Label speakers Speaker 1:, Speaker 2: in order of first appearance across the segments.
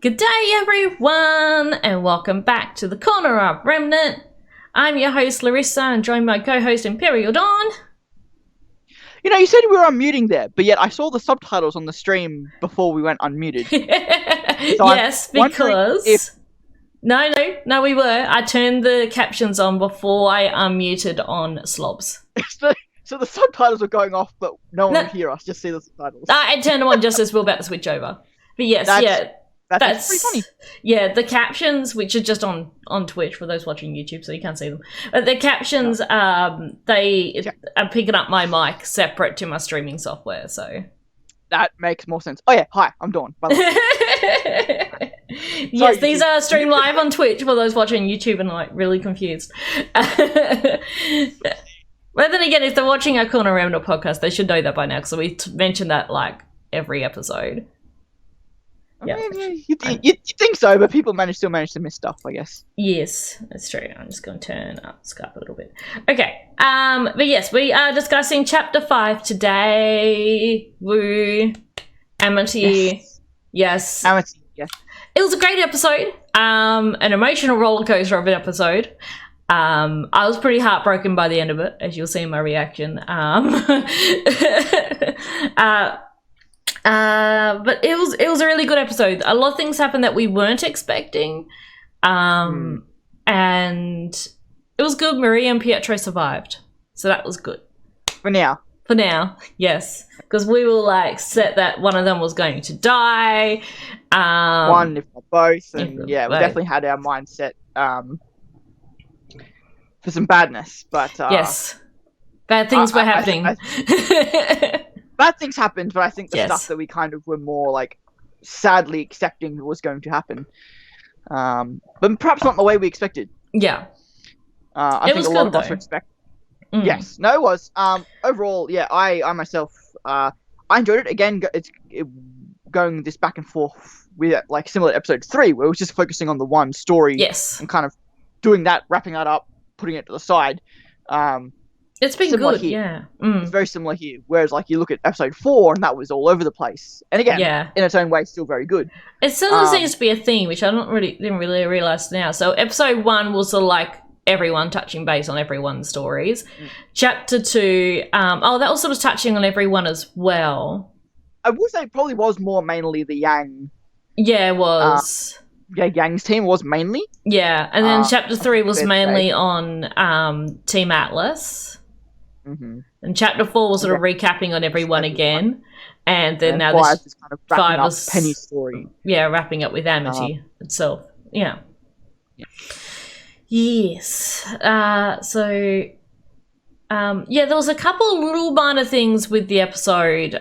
Speaker 1: Good day, everyone, and welcome back to the Corner of Remnant. I'm your host, Larissa, and joined by co-host Emperial Dawn.
Speaker 2: You know, you said we were unmuting there, but yet I saw the subtitles on the stream before we went unmuted.
Speaker 1: So yes, because... No, we were. I turned the captions on before I unmuted on Slobs.
Speaker 2: So the subtitles were going off, but no one would hear us, just see the subtitles.
Speaker 1: I turned them on just as we were about to switch over. But yes, that's
Speaker 2: pretty funny.
Speaker 1: Yeah, the captions, which are just on Twitch for those watching YouTube, so you can't see them. But the captions, they are picking up my mic separate to my streaming software, so...
Speaker 2: That makes more sense. Oh yeah, hi, I'm Dawn, by the way.
Speaker 1: Yes, these are streamed live on Twitch for those watching YouTube and like really confused. But then again, if they're watching our Corner of Remnant podcast, they should know that by now, because we mention that like every episode.
Speaker 2: Yeah, you think so, but people still manage to miss stuff, I guess.
Speaker 1: Yes, that's true. I'm just going to turn up Skype a little bit. Okay, but yes, we are discussing Chapter 5 today. Woo. Amity. Yes.
Speaker 2: Amity, yes.
Speaker 1: It was a great episode. An emotional roller coaster of an episode. I was pretty heartbroken by the end of it, as you'll see in my reaction. But it was a really good episode. A lot of things happened that we weren't expecting. And it was good. Maria and Pietro survived. So that was good.
Speaker 2: For now.
Speaker 1: For now, yes. Because we were like set that one of them was going to die.
Speaker 2: One, if not both. And we definitely had our mindset for some badness. But
Speaker 1: yes. Bad things were happening.
Speaker 2: Bad things happened, but I think the stuff that we kind of were more like sadly accepting was going to happen. But perhaps not in the way we expected.
Speaker 1: Yeah.
Speaker 2: I think a lot of us were expecting. Yes. No, it was. Overall, yeah, I myself, I enjoyed it. Again, it's going this back and forth with like similar to episode 3, where it was just focusing on the one story.
Speaker 1: Yes.
Speaker 2: And kind of doing that, wrapping that up, putting it to the side.
Speaker 1: It's been good, yeah.
Speaker 2: It's very similar here. Whereas, like, you look at episode 4, and that was all over the place. And again, in its own way, still very good.
Speaker 1: It still seems to be a theme, which I didn't really realize now. So, episode 1 was sort of like everyone touching base on everyone's stories. Chapter 2, that was sort of touching on everyone as well.
Speaker 2: I would say it probably was more mainly the Yang.
Speaker 1: Yeah, it was.
Speaker 2: Yang's team was mainly.
Speaker 1: Yeah, and then chapter 3 was mainly on Team Atlas.
Speaker 2: Mm-hmm.
Speaker 1: And chapter 4 was sort of recapping on everyone again, and then now this
Speaker 2: is kind of wrapping up Penny's story.
Speaker 1: Yeah, wrapping up with Amity itself. Yeah. Yes. There was a couple of little minor things with the episode.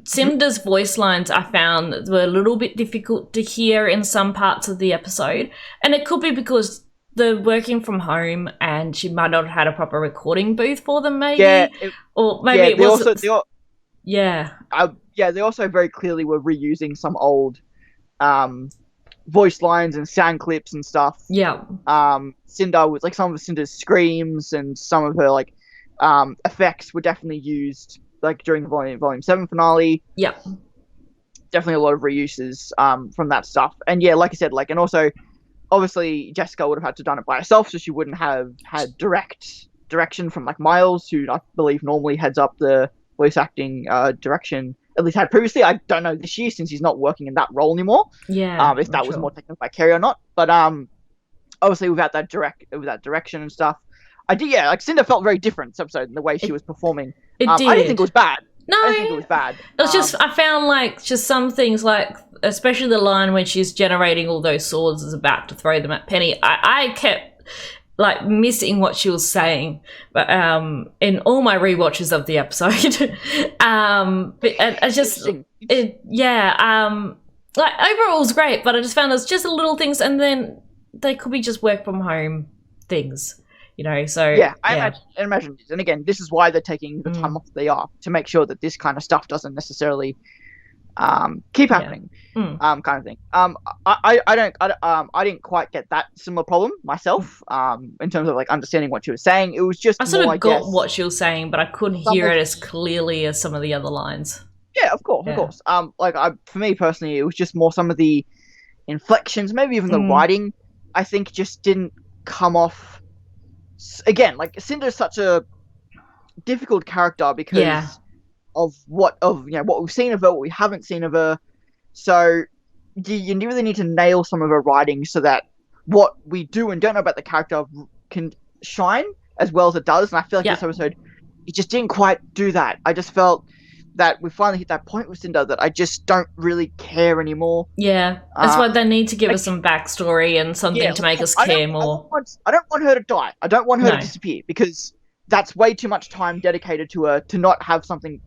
Speaker 1: Cinder's voice lines I found were a little bit difficult to hear in some parts of the episode, and it could be because they're working from home and she might not have had a proper recording booth for them, maybe. Or maybe it wasn't.
Speaker 2: They also very clearly were reusing some old voice lines and sound clips and stuff.
Speaker 1: Yeah.
Speaker 2: Cinder was like some of Cinder's screams and some of her like effects were definitely used like during the volume 7 finale.
Speaker 1: Yeah.
Speaker 2: Definitely a lot of reuses from that stuff. And yeah, like I said, like, and also obviously Jessica would have had to done it by herself, so she wouldn't have had direct direction from like Miles, who I believe normally heads up the voice acting direction, at least had previously. I don't know this year since he's not working in that role anymore.
Speaker 1: Yeah.
Speaker 2: If that was more taken by Carrie or not. But obviously without that direction and stuff. Like Cinder felt very different this episode in the way she was performing.
Speaker 1: It did.
Speaker 2: I didn't think it was bad.
Speaker 1: No.
Speaker 2: I didn't think it was bad.
Speaker 1: It was just, I found like just some things like, especially the line when she's generating all those swords is about to throw them at Penny. I kept like missing what she was saying, but in all my rewatches of the episode, but I just like overall it was great, but I just found there's just little things, and then they could be just work from home things. You know, so
Speaker 2: I imagine, and again, this is why they're taking the time off they are, to make sure that this kind of stuff doesn't necessarily keep happening, kind of thing. I didn't quite get that similar problem myself, in terms of like understanding what she was saying. It was just
Speaker 1: I sort of got what she was saying, but I couldn't hear it as clearly as some of the other lines.
Speaker 2: Yeah, of course, of
Speaker 1: Yeah.
Speaker 2: course. For me personally, it was just more some of the inflections, maybe even the writing. I think just didn't come off. Again, like Cinder's such a difficult character because of what we've seen of her, what we haven't seen of her. So you really need to nail some of her writing so that what we do and don't know about the character can shine as well as it does. And I feel like this episode, it just didn't quite do that. I just felt that we finally hit that point with Cinder that I just don't really care anymore.
Speaker 1: Yeah, that's why they need to give us some backstory and something to make us care more.
Speaker 2: I don't want her to die. I don't want her to disappear because that's way too much time dedicated to her to not have something.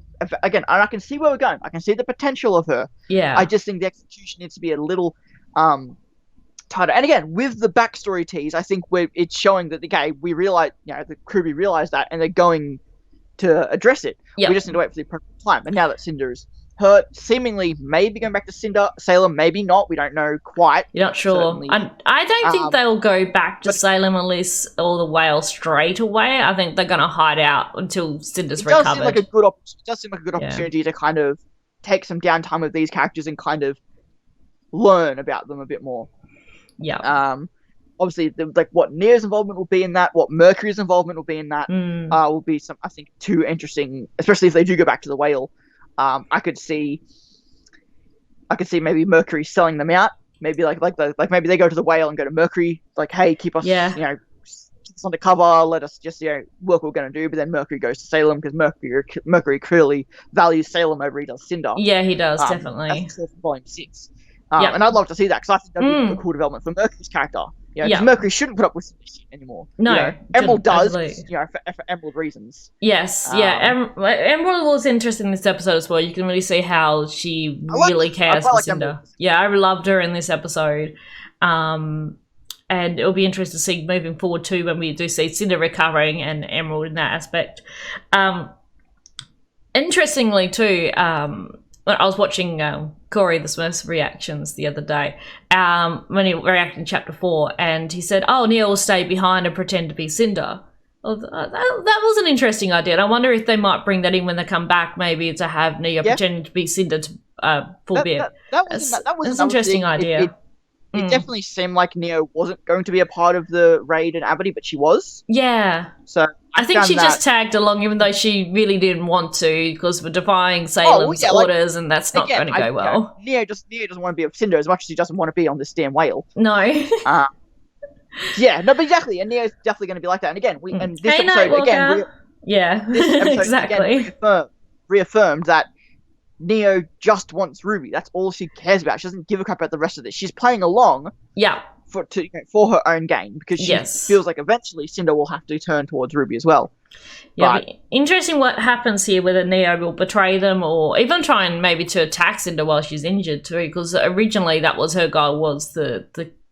Speaker 2: Again, and I can see where we're going. I can see the potential of her.
Speaker 1: Yeah.
Speaker 2: I just think the execution needs to be a little tighter. And again, with the backstory tease, I think it's showing that we realize, the RWBY realize that, and they're going to address it.
Speaker 1: Yep.
Speaker 2: We just need to wait for the appropriate time. And now that Cinder is hurt, seemingly maybe going back to Salem, maybe not. We don't know quite.
Speaker 1: You're not sure. I don't think they'll go back to Salem unless or the whale straight away. I think they're going to hide out until Cinder's recovered.
Speaker 2: It does seem like a good opportunity to kind of take some downtime with these characters and kind of learn about them a bit more.
Speaker 1: Yeah.
Speaker 2: Obviously, what Neo's involvement will be in that, what Mercury's involvement will be in that, will be some, I think, too interesting, especially if they do go back to the whale. I could see maybe Mercury selling them out. Maybe maybe they go to the whale and go to Mercury, like, hey, keep us, keep us undercover, let us just, work what we're going to do. But then Mercury goes to Salem because Mercury clearly values Salem over he does Cinder.
Speaker 1: Yeah, he does, definitely.
Speaker 2: That's Volume 6. And I'd love to see that because I think that'd be a cool development for Mercury's character. Mercury shouldn't put up with this anymore.
Speaker 1: No,
Speaker 2: Emerald does, for Emerald reasons.
Speaker 1: Yes, Emerald was interesting in this episode as well. You can really see how she really cares for Cinder. Emerald. Yeah, I loved her in this episode. And it'll be interesting to see moving forward too when we do see Cinder recovering and Emerald in that aspect. Interestingly too, when I was watching Corey the Smurf's reactions the other day, when he reacted in chapter 4, and he said, "Oh, Neo will stay behind and pretend to be Cinder." Well, that was an interesting idea, and I wonder if they might bring that in when they come back, maybe to have Neo pretending to be Cinder for a bit. That's an interesting idea.
Speaker 2: It definitely seemed like Neo wasn't going to be a part of the raid in Amity, but she was.
Speaker 1: Yeah.
Speaker 2: So
Speaker 1: I think she just tagged along, even though she really didn't want to, because we're defying Salem's orders, and that's not going to go well.
Speaker 2: Neo doesn't want to be a Cinder as much as he doesn't want to be on this damn whale.
Speaker 1: No.
Speaker 2: But exactly, and Neo's definitely going to be like that. And again, this episode
Speaker 1: exactly.
Speaker 2: Reaffirmed that Neo just wants RWBY. That's all she cares about. She doesn't give a crap about the rest of this. She's playing along.
Speaker 1: Yeah.
Speaker 2: For her own gain, because she feels like eventually Cinder will have to turn towards RWBY as well.
Speaker 1: Yeah, but interesting what happens here, whether Neo will betray them or even try and maybe to attack Cinder while she's injured too, because originally that was her goal, was to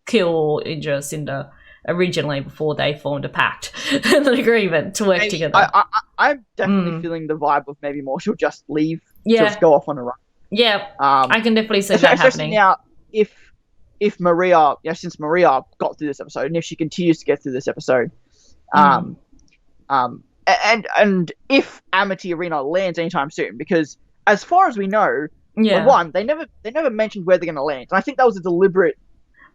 Speaker 1: kill or injure Cinder originally before they formed a pact and an agreement to work together.
Speaker 2: I'm definitely feeling the vibe of maybe more she'll just leave, just go off on a run.
Speaker 1: Yeah, I can definitely see that happening.
Speaker 2: Now, if Maria, since Maria got through this episode, and if she continues to get through this episode, and if Amity Arena lands anytime soon, because as far as we know, one, they never mentioned where they're going to land, and I think that was a deliberate.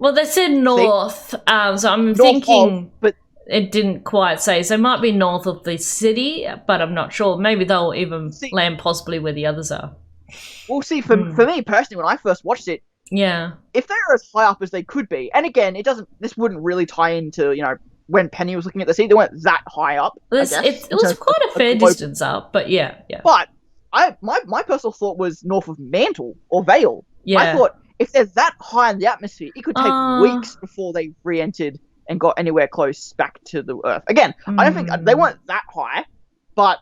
Speaker 1: Well, they said north, so I'm thinking, but it didn't quite say. So it might be north of the city, but I'm not sure. Maybe they'll even land possibly where the others are.
Speaker 2: We'll see. For me personally, when I first watched it.
Speaker 1: Yeah.
Speaker 2: If they were as high up as they could be, and again, this wouldn't really tie into, when Penny was looking at the sea, they weren't that high up.
Speaker 1: It was quite a fair distance up, but yeah.
Speaker 2: But my personal thought was north of Mantle or Vale.
Speaker 1: Yeah.
Speaker 2: I thought if they're that high in the atmosphere, it could take weeks before they re-entered and got anywhere close back to the Earth. Again, I don't think they weren't that high, but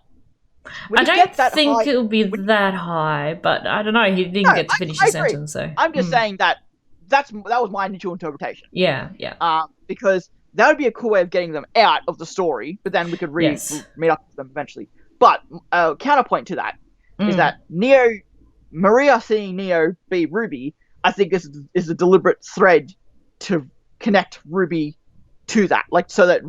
Speaker 1: I don't think it'll be that high, but I don't know. He didn't get to finish the sentence, so
Speaker 2: I'm just saying that was my initial interpretation.
Speaker 1: Yeah.
Speaker 2: Because that would be a cool way of getting them out of the story, but then we could meet up with them eventually. But counterpoint to that is that Maria seeing Neo be RWBY, I think is a deliberate thread to connect RWBY to that, so that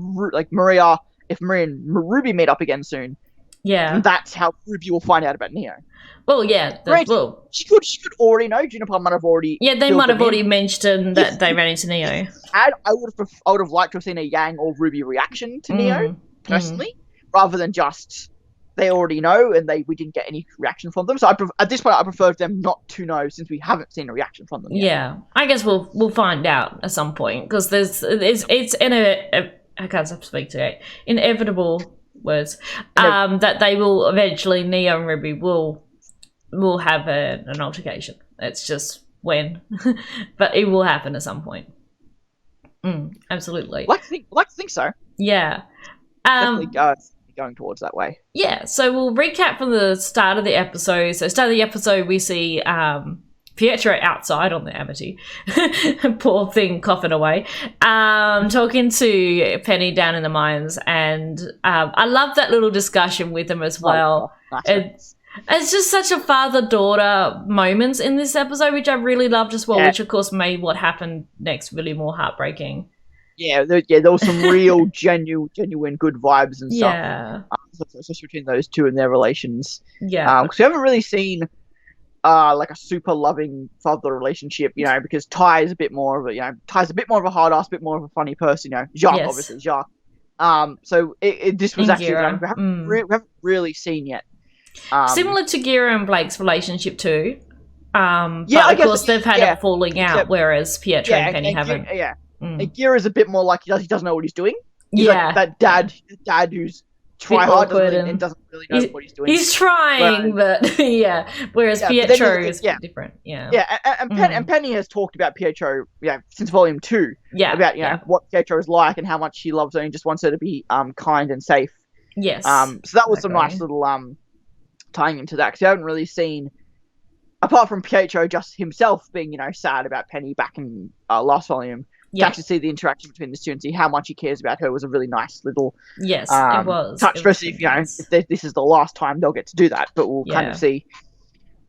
Speaker 2: Maria, if Maria and RWBY meet up again soon.
Speaker 1: Yeah.
Speaker 2: And that's how Ruby will find out about Neo.
Speaker 1: Well, yeah.
Speaker 2: Granted, she could already know. Juniper might have already.
Speaker 1: Yeah, they might have already mentioned that they ran into Neo.
Speaker 2: I would have liked to have seen a Yang or Ruby reaction to Neo personally, rather than just they already know and we didn't get any reaction from them. So at this point, I prefer them not to know since we haven't seen a reaction from them yet.
Speaker 1: Yeah, I guess we'll find out at some point because it's I can't speak today. Inevitable words that they will eventually Neo and Ruby will have an altercation. It's just when, but it will happen at some point. Absolutely.
Speaker 2: Like to think so.
Speaker 1: Yeah.
Speaker 2: Definitely going towards that way.
Speaker 1: Yeah. So we'll recap from the start of the episode. So start of the episode, we see Pietro outside on the Amity. Poor thing coughing away. Talking to Penny down in the mines. And I love that little discussion with him as well. It's just such a father-daughter moments in this episode, which I really loved as well, which of course made what happened next really more heartbreaking.
Speaker 2: Yeah, there was some real genuine good vibes and stuff. Especially between those two and their relations.
Speaker 1: Yeah.
Speaker 2: Because we haven't really seen like a super loving father relationship, because Ty is a bit more of a hard ass, a bit more of a funny person, Jacques, obviously, Jacques. So this was actually we haven't really seen yet.
Speaker 1: Similar to Gira and Blake's relationship too. But of course they've had a falling out, whereas Pietro and Penny haven't.
Speaker 2: And Gira's a bit more like he doesn't know what he's doing. He's like that dad who's try hard and doesn't really know what he's doing.
Speaker 1: He's trying, but whereas Pietro is different.
Speaker 2: And Penny has talked about Pietro since volume 2. About what Pietro is like and how much he loves her and just wants her to be kind and safe.
Speaker 1: Yes.
Speaker 2: So that was some nice little tying into that, because you haven't really seen, apart from Pietro just himself being sad about Penny back in last volume, to actually see the interaction between the two and see how much he cares about her was a really nice little
Speaker 1: it was
Speaker 2: touch, especially if this is the last time they'll get to do that, but we'll kind of see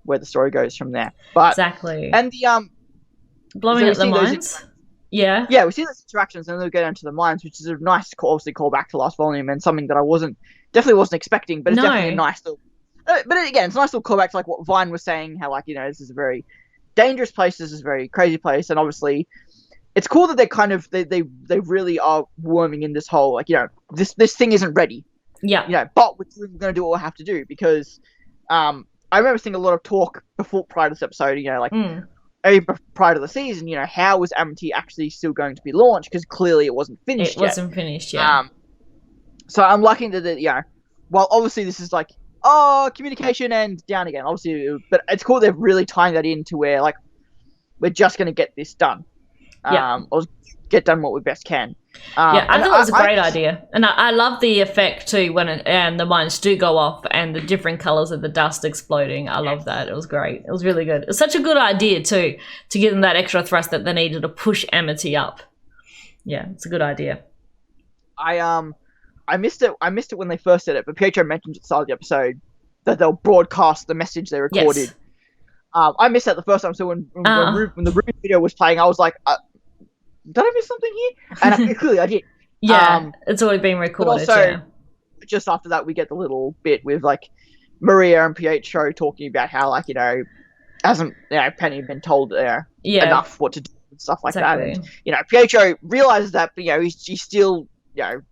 Speaker 2: where the story goes from there. But
Speaker 1: exactly.
Speaker 2: And the
Speaker 1: blowing up the mines. We
Speaker 2: see those interactions and then they'll get into the mines, which is a nice obviously call back to last volume and something that I definitely wasn't expecting, but it's definitely a nice little but again, it's a nice little callback to like what Vine was saying, how this is a very dangerous place, this is a very crazy place, and obviously it's cool that they really are worming in this whole this thing isn't ready. But we're going to do what we have to do, because I remember seeing a lot of talk prior to this episode, prior to the season, how was Amity actually still going to be launched, because clearly it wasn't finished yet.
Speaker 1: It wasn't finished yet.
Speaker 2: So I'm liking that while obviously this is like communication and down again, obviously, but it's cool they're really tying that into where we're just going to get this done. Or get done what we best can.
Speaker 1: I thought it was a great idea, and I love the effect too when and the mines do go off and the different colors of the dust exploding. I love that. It was great. It was really good. It's such a good idea too, to give them that extra thrust that they needed to push Amity up. Yeah, it's a good idea.
Speaker 2: I missed it when they first said it, but Pietro mentioned at the start of the episode that they'll broadcast the message they recorded.
Speaker 1: Yes.
Speaker 2: I missed that the first time, so when the RWBY video was playing, I was like, did I miss something here? And clearly I did.
Speaker 1: It's already been recorded.
Speaker 2: But also, just after that, we get the little bit with Maria and Pietro talking about how hasn't Penny been told enough what to do and stuff like that. And Pietro realizes that, but he's still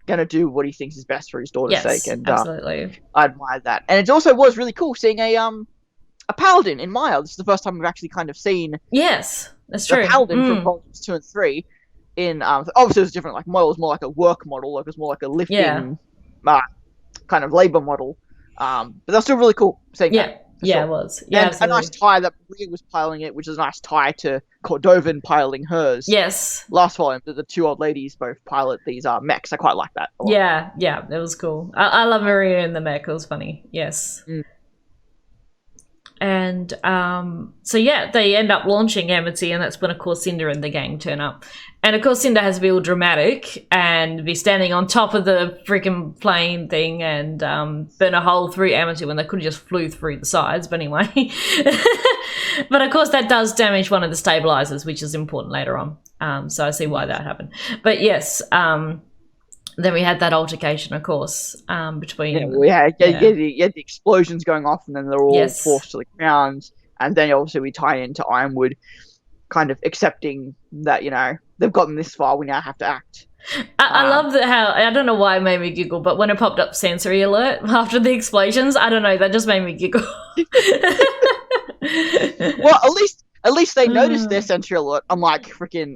Speaker 2: gonna do what he thinks is best for his daughter's sake, and
Speaker 1: absolutely,
Speaker 2: I admire that. And it also was really cool seeing a paladin in Maya. This is the first time we've actually kind of seen.
Speaker 1: Yes, that's true.
Speaker 2: A paladin from volumes 2 and 3. In obviously it was different. Model was more like a work model. It was more like a lifting, kind of labor model. But that's still really cool seeing that.
Speaker 1: It was. Yeah,
Speaker 2: and a nice tie that Maria was piloting it, which is a nice tie to Cordovan piloting hers.
Speaker 1: Yes.
Speaker 2: Last volume, the two old ladies both pilot these mechs. I quite like that a lot.
Speaker 1: Yeah, it was cool. I love Maria in the mech. It was funny. Yes. And they end up launching Amity, and that's when, of course, Cinder and the gang turn up. And, of course, Cinder has to be all dramatic and be standing on top of the freaking plane thing and burn a hole through Amity when they could have just flew through the sides. But anyway. But, of course, that does damage one of the stabilizers, which is important later on. So I see why that happened. But, yes, Then we had that altercation, of course, between...
Speaker 2: Yeah, we had the explosions going off, and then they're all forced to the ground. And then obviously we tie into Ironwood kind of accepting that, they've gotten this far, we now have to act.
Speaker 1: I love how, I don't know why it made me giggle, but when it popped up sensory alert after the explosions, I don't know, that just made me giggle.
Speaker 2: Well, at least they noticed their sensory alert, unlike freaking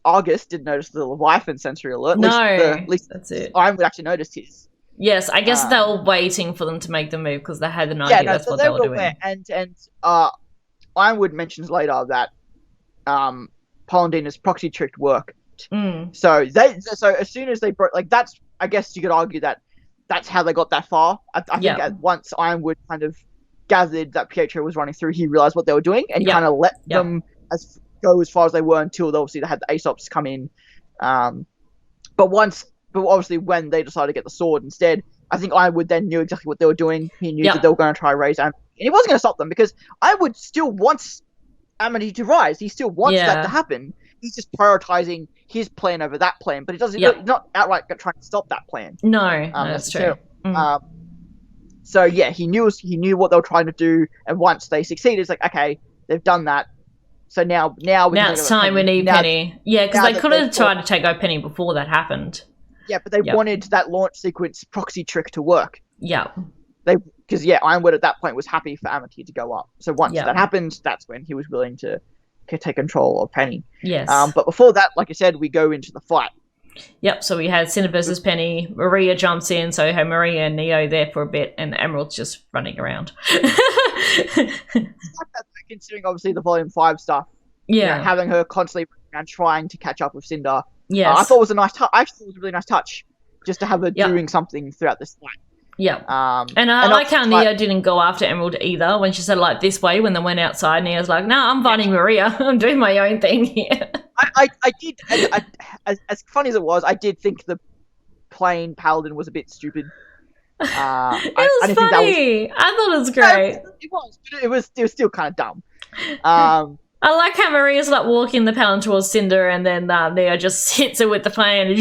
Speaker 2: Argus didn't notice the Leviathan sensory alert. At least
Speaker 1: that's it.
Speaker 2: Ironwood actually noticed his.
Speaker 1: Yes, I guess they were waiting for them to make the move because they had an idea that's what they were doing.
Speaker 2: And Ironwood mentions later that Polendina's proxy trick worked. So as soon as they broke, that's, I guess you could argue that's how they got that far. I think once Ironwood kind of gathered that Pietro was running through, he realized what they were doing, and he kind of let them go as far as they were until obviously they had the Aesops come in. But obviously when they decided to get the sword instead, I think Ironwood then knew exactly what they were doing. He knew that they were going to try to raise Amity, and he wasn't going to stop them because Ironwood still wants Amity to rise. He still wants that to happen. He's just prioritizing his plan over that plan, but he doesn't. He's not outright trying to stop that plan.
Speaker 1: No, that's true.
Speaker 2: So yeah, he knew what they were trying to do, and once they succeeded, it's like, okay, they've done that. So now
Speaker 1: it's time we need Penny. Yeah, because they could have tried to take out Penny before that happened.
Speaker 2: Yeah, but they wanted that launch sequence proxy trick to work.
Speaker 1: Yeah.
Speaker 2: Because Ironwood at that point was happy for Amity to go up. So once that happened, that's when he was willing to take control of Penny.
Speaker 1: Yes.
Speaker 2: But before that, like I said, we go into the fight.
Speaker 1: Yep, so we had Cinder versus Penny. Maria jumps in, so we have Maria and Neo there for a bit, and the Emerald's just running around.
Speaker 2: Considering, obviously, the Volume 5 stuff.
Speaker 1: Yeah.
Speaker 2: Having her constantly running around trying to catch up with Cinder.
Speaker 1: Yes.
Speaker 2: I thought it was a nice touch. I actually thought it was a really nice touch, just to have her doing something throughout this fight.
Speaker 1: Yeah. And I like how Neo didn't go after Emerald either when she said, this way, when they went outside. Neo's like, no, I'm fighting Maria. I'm doing my own thing here.
Speaker 2: I did, as funny as it was, I did think the plain Paladin was a bit stupid.
Speaker 1: It was funny. I thought it was great.
Speaker 2: No, it was, but it was still kind of dumb.
Speaker 1: I like how Maria's walking the Paladin towards Cinder, and then Neo just hits her with the fan and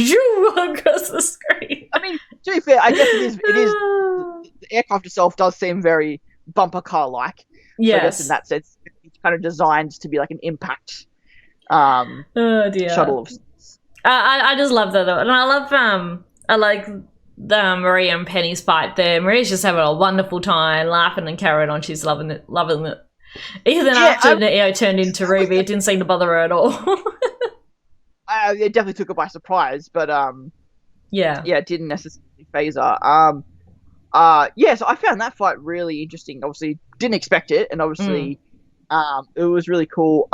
Speaker 1: across the screen.
Speaker 2: I mean, to be fair, I guess it is. The aircraft itself does seem very bumper car like.
Speaker 1: Yes.
Speaker 2: So I guess in that sense, it's kind of designed to be like an impact. Shuttle of.
Speaker 1: I just love that though, and I like the Maria and Penny's fight there. Maria's just having a wonderful time, laughing and carrying on. She's loving it. Even after Neo turned into RWBY, it didn't seem to bother her at all.
Speaker 2: It definitely took her by surprise, but it didn't necessarily phase her. So I found that fight really interesting. Obviously, didn't expect it, and obviously, it was really cool.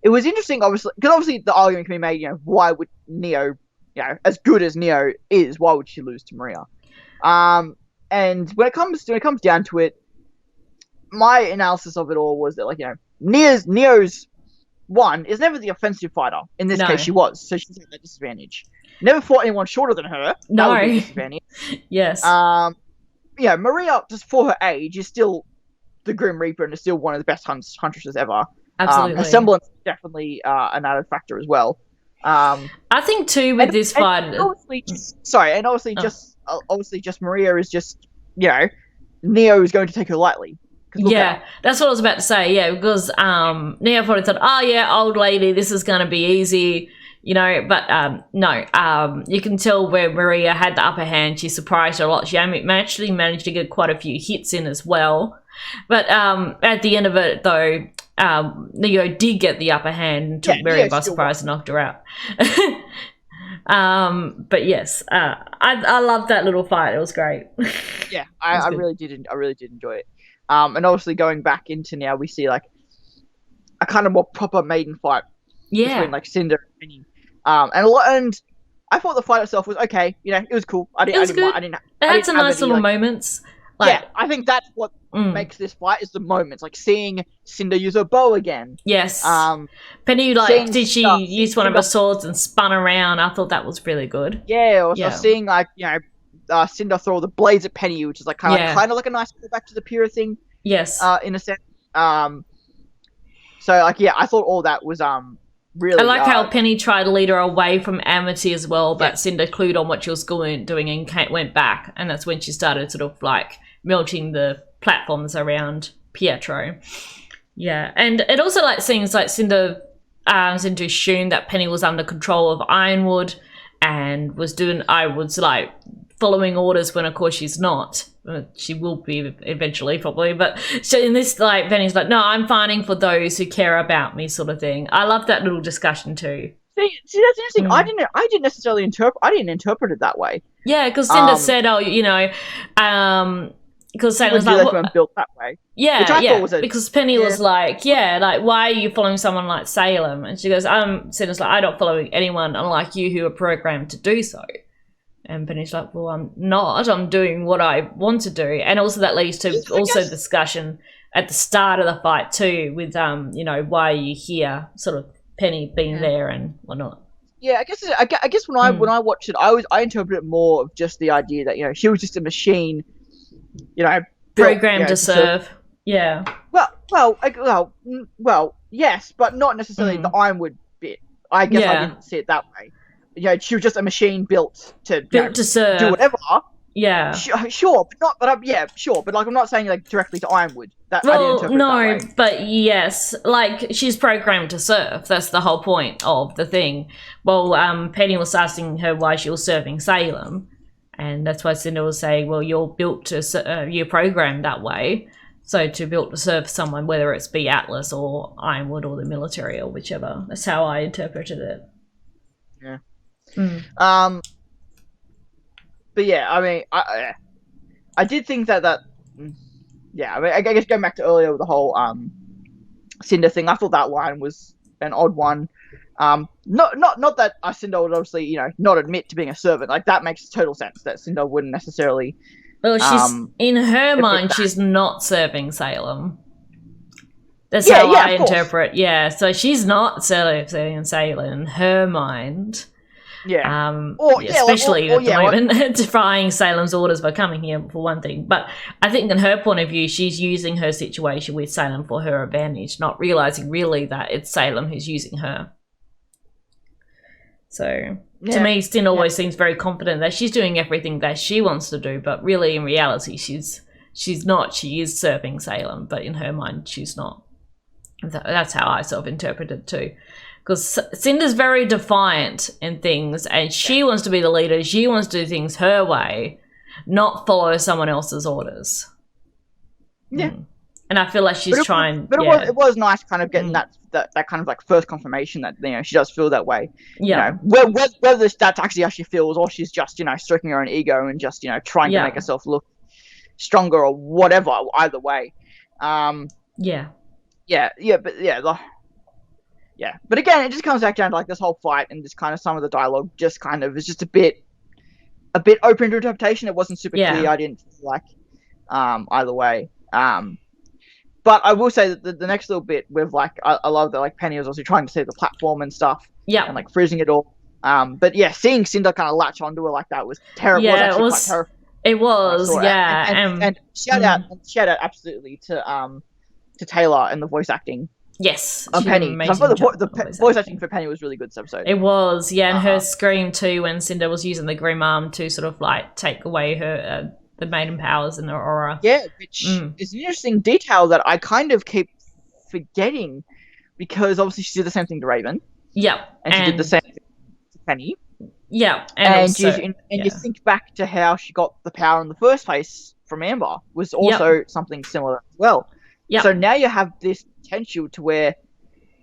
Speaker 2: It was interesting, obviously, because obviously the argument can be made, why would Neo, as good as Neo is, why would she lose to Maria? And when it comes down to it, my analysis of it all was that, Neo's one is never the offensive fighter. In this case, she was, so she's at that disadvantage. Never fought anyone shorter than her.
Speaker 1: No.
Speaker 2: That would be a disadvantage.
Speaker 1: Yes.
Speaker 2: Maria, just for her age, is still the Grim Reaper and is still one of the best huntresses ever.
Speaker 1: Absolutely.
Speaker 2: Her semblance is definitely an added factor as well.
Speaker 1: I think too with this fight.
Speaker 2: Obviously, just Maria is just Neo is going to take her lightly.
Speaker 1: That's what I was about to say. Yeah, because Neo probably thought, oh yeah, old lady, this is going to be easy, But no. You can tell where Maria had the upper hand. She surprised her a lot. She actually managed to get quite a few hits in as well. But at the end of it, though. Neo did get the upper hand and took Maria by surprise and knocked her out. But yes, I loved that little fight. It was great.
Speaker 2: Yeah, I really did enjoy it. And obviously going back into now, we see a kind of more proper maiden fight between Cinder and Penny. And I thought the fight itself was okay. It was cool.
Speaker 1: It had some nice little moments.
Speaker 2: I think that's what makes this fight is the moments, seeing Cinder use her bow again.
Speaker 1: Yes. Penny, did she use one of her swords and spun around? I thought that was really good.
Speaker 2: Yeah. Also seeing Cinder throw the blades at Penny, which is kind of like a nice callback to the Pyrrha thing.
Speaker 1: Yes.
Speaker 2: In a sense. I thought all that was really.
Speaker 1: I like how Penny tried to lead her away from Amity as well, but Cinder clued on what she was doing and Kate went back, and that's when she started sort of like melting the platforms around Pietro. Yeah, and it also like seems like Cinder seemed to assume that Penny was under control of Ironwood and was doing Ironwood's like following orders when of course she's not. She will be eventually probably, but so in this like Penny's like, no, I'm fighting for those who care about me sort of thing. I love that little discussion too.
Speaker 2: See, that's interesting. I didn't necessarily interpret it that way.
Speaker 1: Yeah, because Cinder said, oh, you know, because Salem's like,
Speaker 2: built that way.
Speaker 1: Yeah,
Speaker 2: which I thought was
Speaker 1: because Penny was like, like, why are you following someone like Salem? And she goes, Cinder's like, I'm not following anyone unlike you who are programmed to do so. And Penny's like, well, I'm not. I'm doing what I want to do. And also that leads to discussion at the start of the fight too with, you know, why are you here? Sort of Penny being there and whatnot.
Speaker 2: Yeah, I guess when I watched it, I interpreted it more of just the idea that, you know, she was just a machine, you know,
Speaker 1: programmed to serve. Yeah.
Speaker 2: Well, yes, but not necessarily the Ironwood bit. I guess I didn't see it that way. You know, she was just a machine built to
Speaker 1: serve,
Speaker 2: do whatever.
Speaker 1: Yeah.
Speaker 2: Sure, but like I'm not saying like directly to Ironwood. That I didn't interpret
Speaker 1: no,
Speaker 2: that way.
Speaker 1: But yes, like she's programmed to serve. That's the whole point of the thing. Well, Penny was asking her why she was serving Salem, and that's why Cinder was saying, well, you're built to you're programmed that way. So to build to serve someone, whether it's be Atlas or Ironwood or the military or whichever. That's how I interpreted it.
Speaker 2: Yeah. But yeah, I mean, I did think that yeah, I mean, I guess going back to earlier with the whole Cinder thing, I thought that line was an odd one. Not that Cinder would obviously, you know, not admit to being a servant. Like that makes total sense that Cinder wouldn't necessarily.
Speaker 1: Well, she's in her mind, she's not serving Salem. That's how I interpret. Yeah, so she's not serving Salem in her mind.
Speaker 2: Yeah.
Speaker 1: Especially at the moment, defying Salem's orders by coming here for one thing. But I think in her point of view, she's using her situation with Salem for her advantage, not realizing really that it's Salem who's using her. So to me, Stin always seems very confident that she's doing everything that she wants to do, but really in reality, she's not. She is serving Salem, but in her mind, she's not. That's how I sort of interpret it too. Because Cinder's very defiant in things, and she wants to be the leader. She wants to do things her way, not follow someone else's orders. Yeah. And I feel like she's trying...
Speaker 2: it was nice kind of getting that kind of like first confirmation that, you know, she does feel that way.
Speaker 1: Yeah.
Speaker 2: You know, whether that's actually how she feels or she's just, you know, stroking her own ego and just, you know, trying to make herself look stronger or whatever, either way. But again, it just comes back down to like this whole fight and just kind of some of the dialogue just kind of is just a bit open to interpretation. It wasn't super clear. I didn't feel like either way. But I will say that the next little bit with like I love that like Penny was also trying to see the platform and stuff. Yeah. And like freezing it all. But yeah, seeing Cinder kind of latch onto her like that was terrible.
Speaker 1: Yeah,
Speaker 2: it was quite terrifying.
Speaker 1: It was, yeah.
Speaker 2: And shout out absolutely to Taylor and the voice acting.
Speaker 1: Yes,
Speaker 2: Penny. I thought the voice acting for Penny was really good this episode.
Speaker 1: It was, yeah, and her scream too when Cinder was using the Grim Arm to sort of like take away her the maiden powers and her aura.
Speaker 2: Yeah, which is an interesting detail that I kind of keep forgetting because obviously she did the same thing to Raven.
Speaker 1: Yeah,
Speaker 2: and she did the same thing to Penny.
Speaker 1: Yeah,
Speaker 2: and you think back to how she got the power in the first place from Amber was also something similar as well. Yeah. So now you have this potential to where,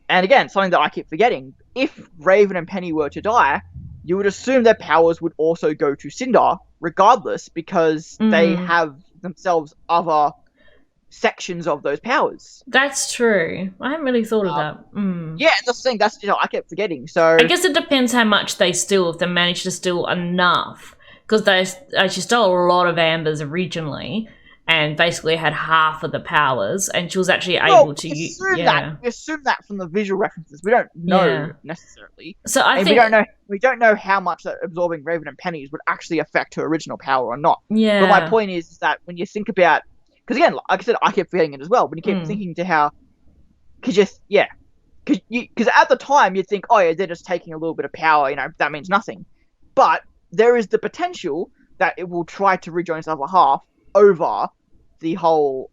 Speaker 2: and again, something that I keep forgetting, if Raven and Penny were to die, you would assume their powers would also go to Cinder, regardless, because they have themselves other sections of those powers.
Speaker 1: That's true. I haven't really thought of that.
Speaker 2: Yeah, that's the thing. That's I kept forgetting. So
Speaker 1: I guess it depends how much they steal. If they manage to steal enough, because they actually stole a lot of Ambers originally. And basically had half of the powers, and she was actually able to use.
Speaker 2: We assume that from the visual references. We don't know necessarily.
Speaker 1: So I think
Speaker 2: we don't know how much that absorbing Raven and Penny's would actually affect her original power or not.
Speaker 1: Yeah.
Speaker 2: But my point is that when you think about, because again, like I said, I kept feeling it as well. When you keep thinking to how, because because at the time you'd think, oh yeah, they're just taking a little bit of power, that means nothing. But there is the potential that it will try to rejoin its other half over the whole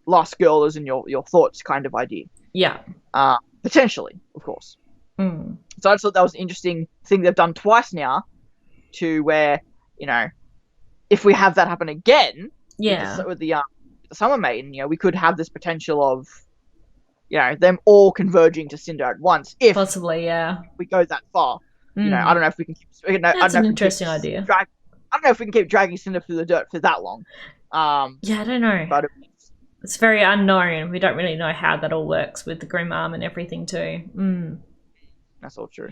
Speaker 2: last girl is in your thoughts kind of idea.
Speaker 1: Yeah.
Speaker 2: Potentially, of course.
Speaker 1: Mm.
Speaker 2: So I just thought that was an interesting thing they've done twice now, to where, if we have that happen again, with the Summer Maiden, we could have this potential of, them all converging to Cinder at once. If
Speaker 1: possibly, yeah,
Speaker 2: we go that far. I don't know if we can keep.
Speaker 1: That's an interesting idea.
Speaker 2: I don't know if we can keep dragging Cinder through the dirt for that long.
Speaker 1: Yeah, I don't know.
Speaker 2: But
Speaker 1: it's very unknown. We don't really know how that all works with the Grim Arm and everything too. Mm.
Speaker 2: That's all true.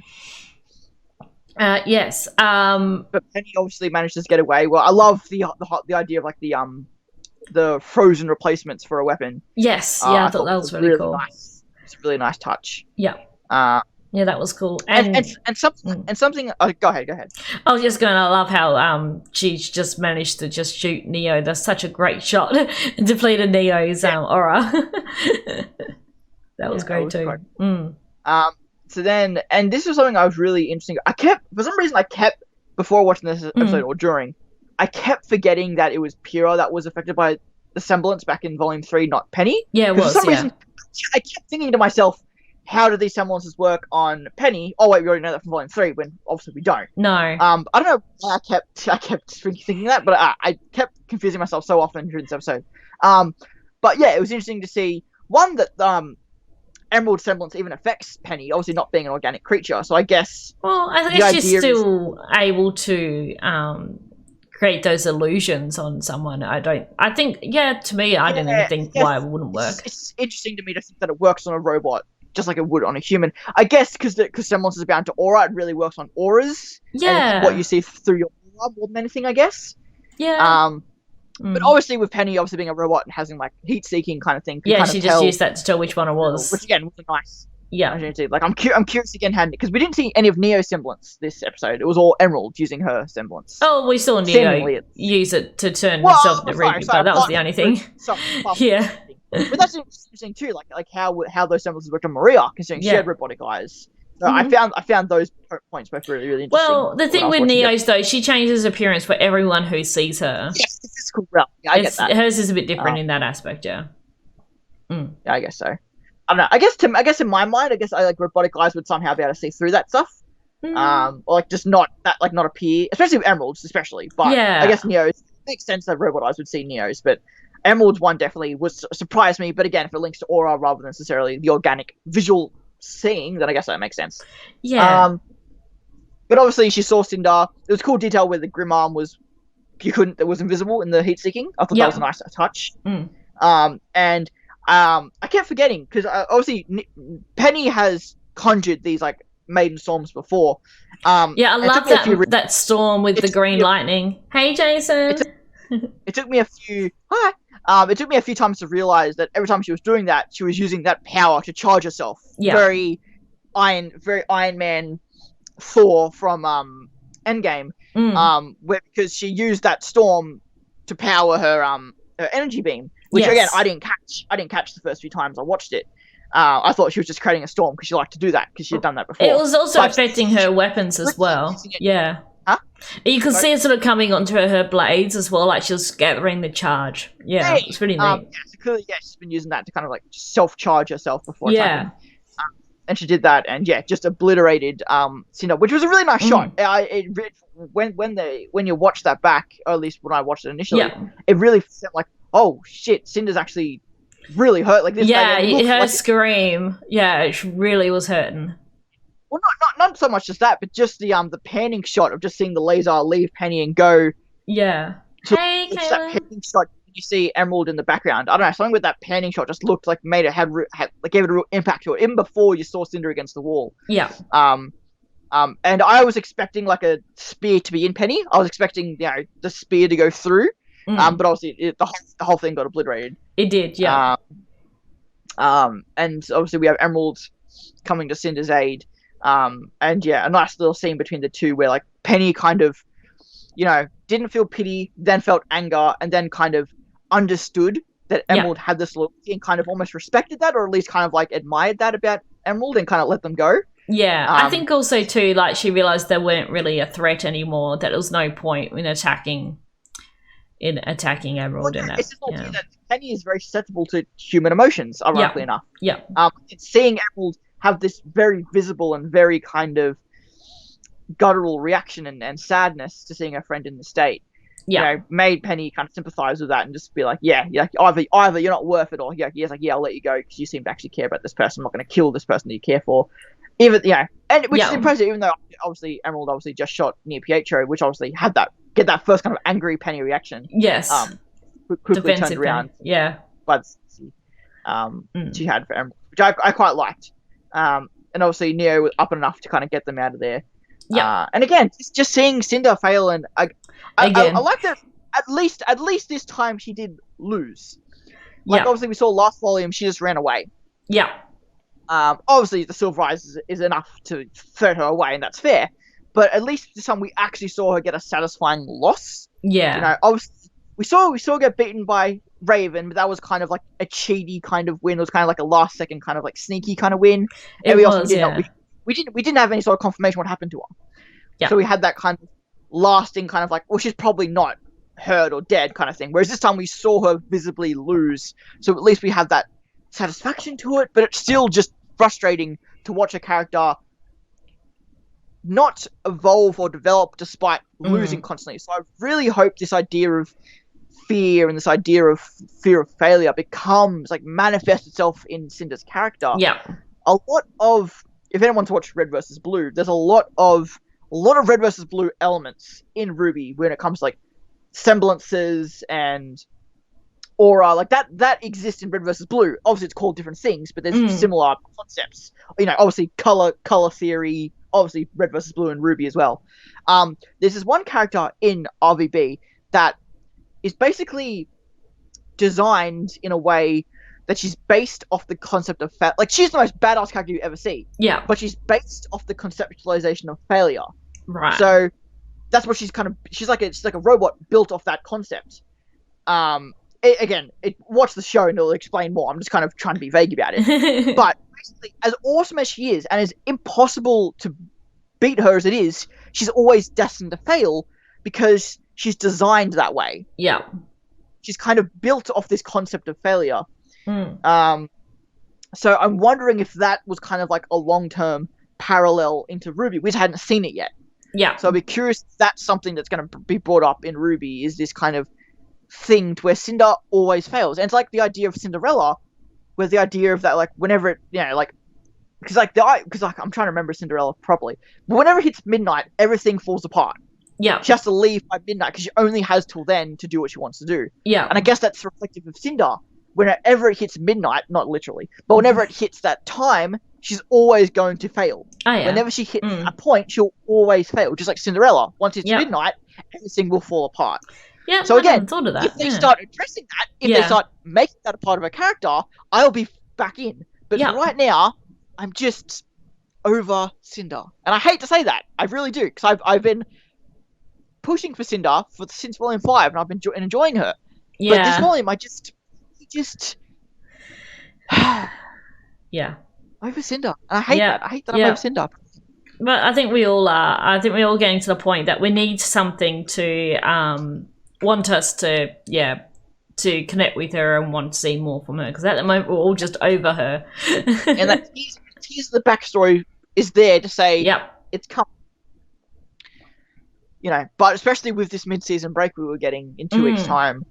Speaker 1: Yes.
Speaker 2: But Penny obviously manages to get away. Well, I love the idea of like the frozen replacements for a weapon.
Speaker 1: Yes. Yeah, I thought that was really cool.
Speaker 2: Nice. It's a really nice touch.
Speaker 1: Yeah. Yeah, that was cool.
Speaker 2: And something. Go ahead.
Speaker 1: I was just going to love how she's just managed to just shoot Neo. That's such a great shot. Depleted Neo's aura. That was great too. Mm.
Speaker 2: So then, and this was something I was really interesting. For some reason, before watching this episode or during, I kept forgetting that it was Pyrrha that was affected by the semblance back in Volume 3, not Penny.
Speaker 1: Yeah, it was.
Speaker 2: For some reason, I kept thinking to myself, how do these semblances work on Penny? Oh wait, we already know that from Volume 3, when obviously we don't.
Speaker 1: No.
Speaker 2: I don't know why I kept thinking that, but I kept confusing myself so often during this episode. But yeah, it was interesting to see, one, that Emerald semblance even affects Penny, obviously not being an organic creature, so I guess...
Speaker 1: Well, I guess she's still able to create those illusions on someone. To me, I didn't even think why it wouldn't work.
Speaker 2: It's interesting to me to think that it works on a robot just like it would on a human. I guess because semblance is bound to aura, it really works on auras.
Speaker 1: Yeah.
Speaker 2: And what you see through your aura more than anything, I guess.
Speaker 1: Yeah.
Speaker 2: But obviously with Penny obviously being a robot and having like heat-seeking kind of thing.
Speaker 1: Yeah, she just used that to tell which one it was.
Speaker 2: Which again was a nice...
Speaker 1: Yeah.
Speaker 2: Like I'm curious again because we didn't see any of Neo's semblance this episode. It was all Emerald using her semblance.
Speaker 1: Oh, we saw Neo use it to turn himself into Ruby, but that was the only thing. Yeah.
Speaker 2: But that's interesting too, like how those semblances worked on Maria, considering she had robotic eyes. So I found those points both really, really interesting.
Speaker 1: Well, the thing with Neo's though, she changes appearance for everyone who sees her.
Speaker 2: Yes, the physical realm. Yeah, I get that.
Speaker 1: Hers is a bit different in that aspect, yeah. Mm.
Speaker 2: Yeah, I guess so. I don't know. I guess in my mind, I like robotic eyes would somehow be able to see through that stuff. Or like just not appear, especially with emeralds, especially. But I guess Neo's makes sense that robot eyes would see Neo's, but Emerald's one definitely surprised me. But again, if it links to aura rather than necessarily the organic visual seeing, then I guess that makes sense.
Speaker 1: Yeah.
Speaker 2: But obviously she saw Cinder. It was a cool detail where the Grim Arm was invisible in the heat seeking. I thought that was a nice touch. And I kept forgetting because obviously Penny has conjured these like maiden storms before.
Speaker 1: I love that storm with the green lightning. Hey, Jason.
Speaker 2: It took me a few. Hi. It took me a few times to realize that every time she was doing that, she was using that power to charge herself.
Speaker 1: Yeah.
Speaker 2: Very Iron Man, Thor from Endgame. Because she used that storm to power her energy beam. Which again, I didn't catch the first few times I watched it. I thought she was just creating a storm because she liked to do that because she had done that before.
Speaker 1: It was also affecting her weapons as well. Yeah.
Speaker 2: Huh?
Speaker 1: You could see it sort of coming onto her blades as well, like she was gathering the charge. Yeah, it's pretty neat.
Speaker 2: So clearly, she's been using that to kind of like self-charge herself before attacking. And she did that, and just obliterated Cinder, which was a really nice shot. When you watch that back, or at least when I watched it initially, it really felt like, oh shit, Cinder's actually really hurt. Like this.
Speaker 1: Yeah, her scream. Yeah, it really was hurting.
Speaker 2: Well, not so much just that, but just the panning shot of just seeing the laser leave Penny and go.
Speaker 1: Yeah.
Speaker 2: Hey, Kayla. That panning shot, you see Emerald in the background. I don't know, something with that panning shot just looked like gave it a real impact to it, even before you saw Cinder against the wall.
Speaker 1: Yeah.
Speaker 2: And I was expecting like a spear to be in Penny. I was expecting the spear to go through. But obviously the whole thing got obliterated.
Speaker 1: It did, yeah.
Speaker 2: And obviously we have Emerald coming to Cinder's aid. And a nice little scene between the two where like Penny kind of, didn't feel pity, then felt anger, and then kind of understood that Emerald had this loyalty and kind of almost respected that, or at least kind of like admired that about Emerald and kind of let them go.
Speaker 1: Yeah, I think also too, like she realized they weren't really a threat anymore. That there was no point in attacking Emerald.
Speaker 2: Well, it's just also that Penny is very susceptible to human emotions, ironically enough.
Speaker 1: Yeah.
Speaker 2: It's seeing Emerald have this very visible and very kind of guttural reaction and sadness to seeing her friend in the state.
Speaker 1: Yeah.
Speaker 2: You know, made Penny kind of sympathize with that and just be like, either you're not worth it, or I'll let you go because you seem to actually care about this person. I'm not going to kill this person that you care for. Even and which is impressive, even though obviously Emerald just shot near Pietro, which obviously had get that first kind of angry Penny reaction.
Speaker 1: Yes.
Speaker 2: Quickly
Speaker 1: Defensive
Speaker 2: turned around.
Speaker 1: Penny. Yeah.
Speaker 2: But she had for Emerald, which I quite liked. And obviously Neo was up enough to kind of get them out of there.
Speaker 1: Yeah.
Speaker 2: And again, just seeing Cinder fail, and I like that. At least this time she did lose. Like obviously we saw last volume she just ran away.
Speaker 1: Yeah.
Speaker 2: Obviously the Silver Eyes is enough to throw her away, and that's fair. But at least this time we actually saw her get a satisfying loss.
Speaker 1: Yeah.
Speaker 2: You know, obviously we saw her get beaten by Raven, but that was kind of like a cheaty kind of win. It was kind of like a last second kind of like sneaky kind of win. And we didn't have any sort of confirmation what happened to her.
Speaker 1: Yeah.
Speaker 2: So we had that kind of lasting kind of like, well, she's probably not hurt or dead kind of thing. Whereas this time we saw her visibly lose. So at least we have that satisfaction to it, but it's still just frustrating to watch a character not evolve or develop despite losing constantly. So I really hope this idea of fear and this idea of fear of failure becomes like manifests itself in Cinder's character.
Speaker 1: Yeah.
Speaker 2: A lot of, if anyone's watched Red vs. Blue, there's a lot of Red vs. Blue elements in RWBY when it comes to like semblances and aura, like that exists in Red vs. Blue. Obviously it's called different things, but there's similar concepts. You know, obviously color theory, obviously Red vs. Blue and RWBY as well. There's this one character in RWBY that is basically designed in a way that she's based off the concept of like she's the most badass character you ever see. Yeah. But she's based off the conceptualization of failure.
Speaker 1: Right.
Speaker 2: So that's what she's like a robot built off that concept. Watch the show and it'll explain more. I'm just kind of trying to be vague about it. But basically, as awesome as she is, and as impossible to beat her as it is, she's always destined to fail because she's designed that way. Yeah. She's kind of built off this concept of failure. So I'm wondering if that was kind of like a long-term parallel into RWBY. We just hadn't seen it yet. Yeah. So I'd be curious if that's something that's going to be brought up in RWBY, is this kind of thing to where Cinder always fails. And it's like the idea of Cinderella, where the idea of that, like, whenever it, you know, like, because I'm trying to remember Cinderella properly, but whenever it hits midnight, everything falls apart. Yeah. She has to leave by midnight because she only has till then to do what she wants to do. Yeah. And I guess that's reflective of Cinder. Whenever it hits midnight, not literally, but whenever it hits that time, she's always going to fail. Oh, yeah. Whenever she hits a point, she'll always fail. Just like Cinderella. Once it's midnight, everything will fall apart. Yeah. So again, if they start addressing that, if they start making that a part of her character, I'll be back in. But right now, I'm just over Cinder. And I hate to say that. I really do. Because I've been pushing for Cinder since Volume 5, and I've been enjoying her. Yeah. But this volume, I just over Cinder. And I hate that. I hate that I'm over Cinder.
Speaker 1: But I think we all are. I think we're all getting to the point that we need something to want us to connect with her and want to see more from her. Because at the moment we're all just over her.
Speaker 2: And that tease the backstory is there to say it's coming. You know, but especially with this mid-season break we were getting in 2 weeks' time.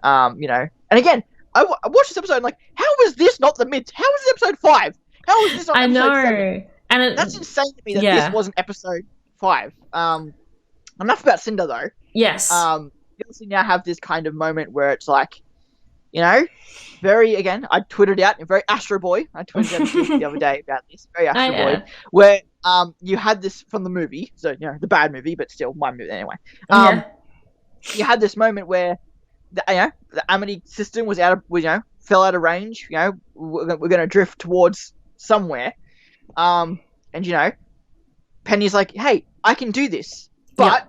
Speaker 2: You know, and again, I watched this episode and like, how was this not how was this episode 5? How was this not episode 7? And that's insane to me that this wasn't episode 5. Enough about Cinder though. Yes. You obviously now have this kind of moment where it's like, you know, I tweeted out, very Astro Boy. I tweeted out the other day about this, very Astro Boy, where you had this from the movie, so, you know, the bad movie, but still my movie anyway. You had this moment where the Amity system was fell out of range. You know, we're going to drift towards somewhere. And, you know, Penny's like, hey, I can do this. But,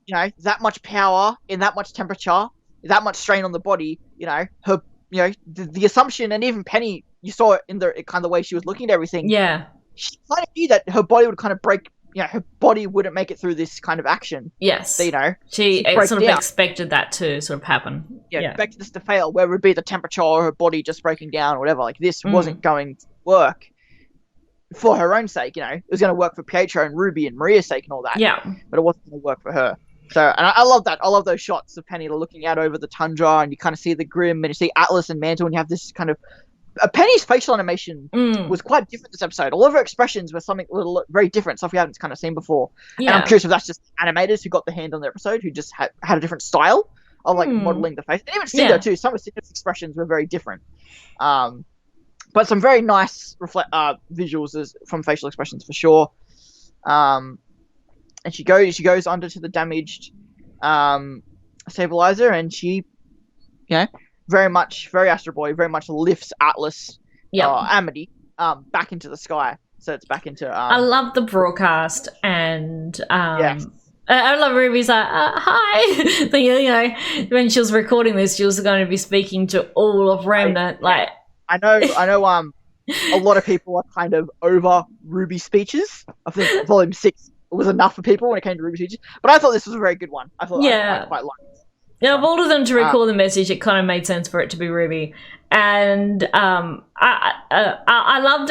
Speaker 2: you know, that much power in that much temperature, that much strain on the body, you know, her the assumption, and even Penny, you saw it in the kind of way she was looking at everything.
Speaker 1: Yeah.
Speaker 2: She kind of knew that her body would kind of break. Her body wouldn't make it through this kind of action.
Speaker 1: Yes.
Speaker 2: So,
Speaker 1: she sort of expected that to sort of happen.
Speaker 2: Yeah, expected this to fail, whether it be the temperature or her body just breaking down or whatever. Like, this wasn't going to work for her own sake, It was going to work for Pietro and RWBY and Maria's sake and all that.
Speaker 1: Yeah.
Speaker 2: But it wasn't going to work for her. So, and I love that. I love those shots of Penny looking out over the tundra, and you kind of see the Grim, and you see Atlas and Mantle, and you have this kind of... Penny's facial animation was quite different this episode. All of her expressions were something very different, stuff we haven't kind of seen before. Yeah. And I'm curious if that's just animators who got the hand on the episode, who just had a different style of modeling the face. And even Cinder too. Some of Cinder's expressions were very different. But some very nice visuals from facial expressions for sure. And she goes under to the damaged stabilizer, and she, very Astro Boy, very much lifts Atlas, Amity, back into the sky. So it's back into.
Speaker 1: I love the broadcast, and I love RWBY's like, hi. When she was recording this, she was going to be speaking to all of Remnant.
Speaker 2: I know. A lot of people are kind of over RWBY speeches. I think Volume 6 was enough for people when it came to RWBY speeches, but I thought this was a very good one. I thought I quite liked it.
Speaker 1: Yeah, of all of them to record the message, it kind of made sense for it to be RWBY, and I loved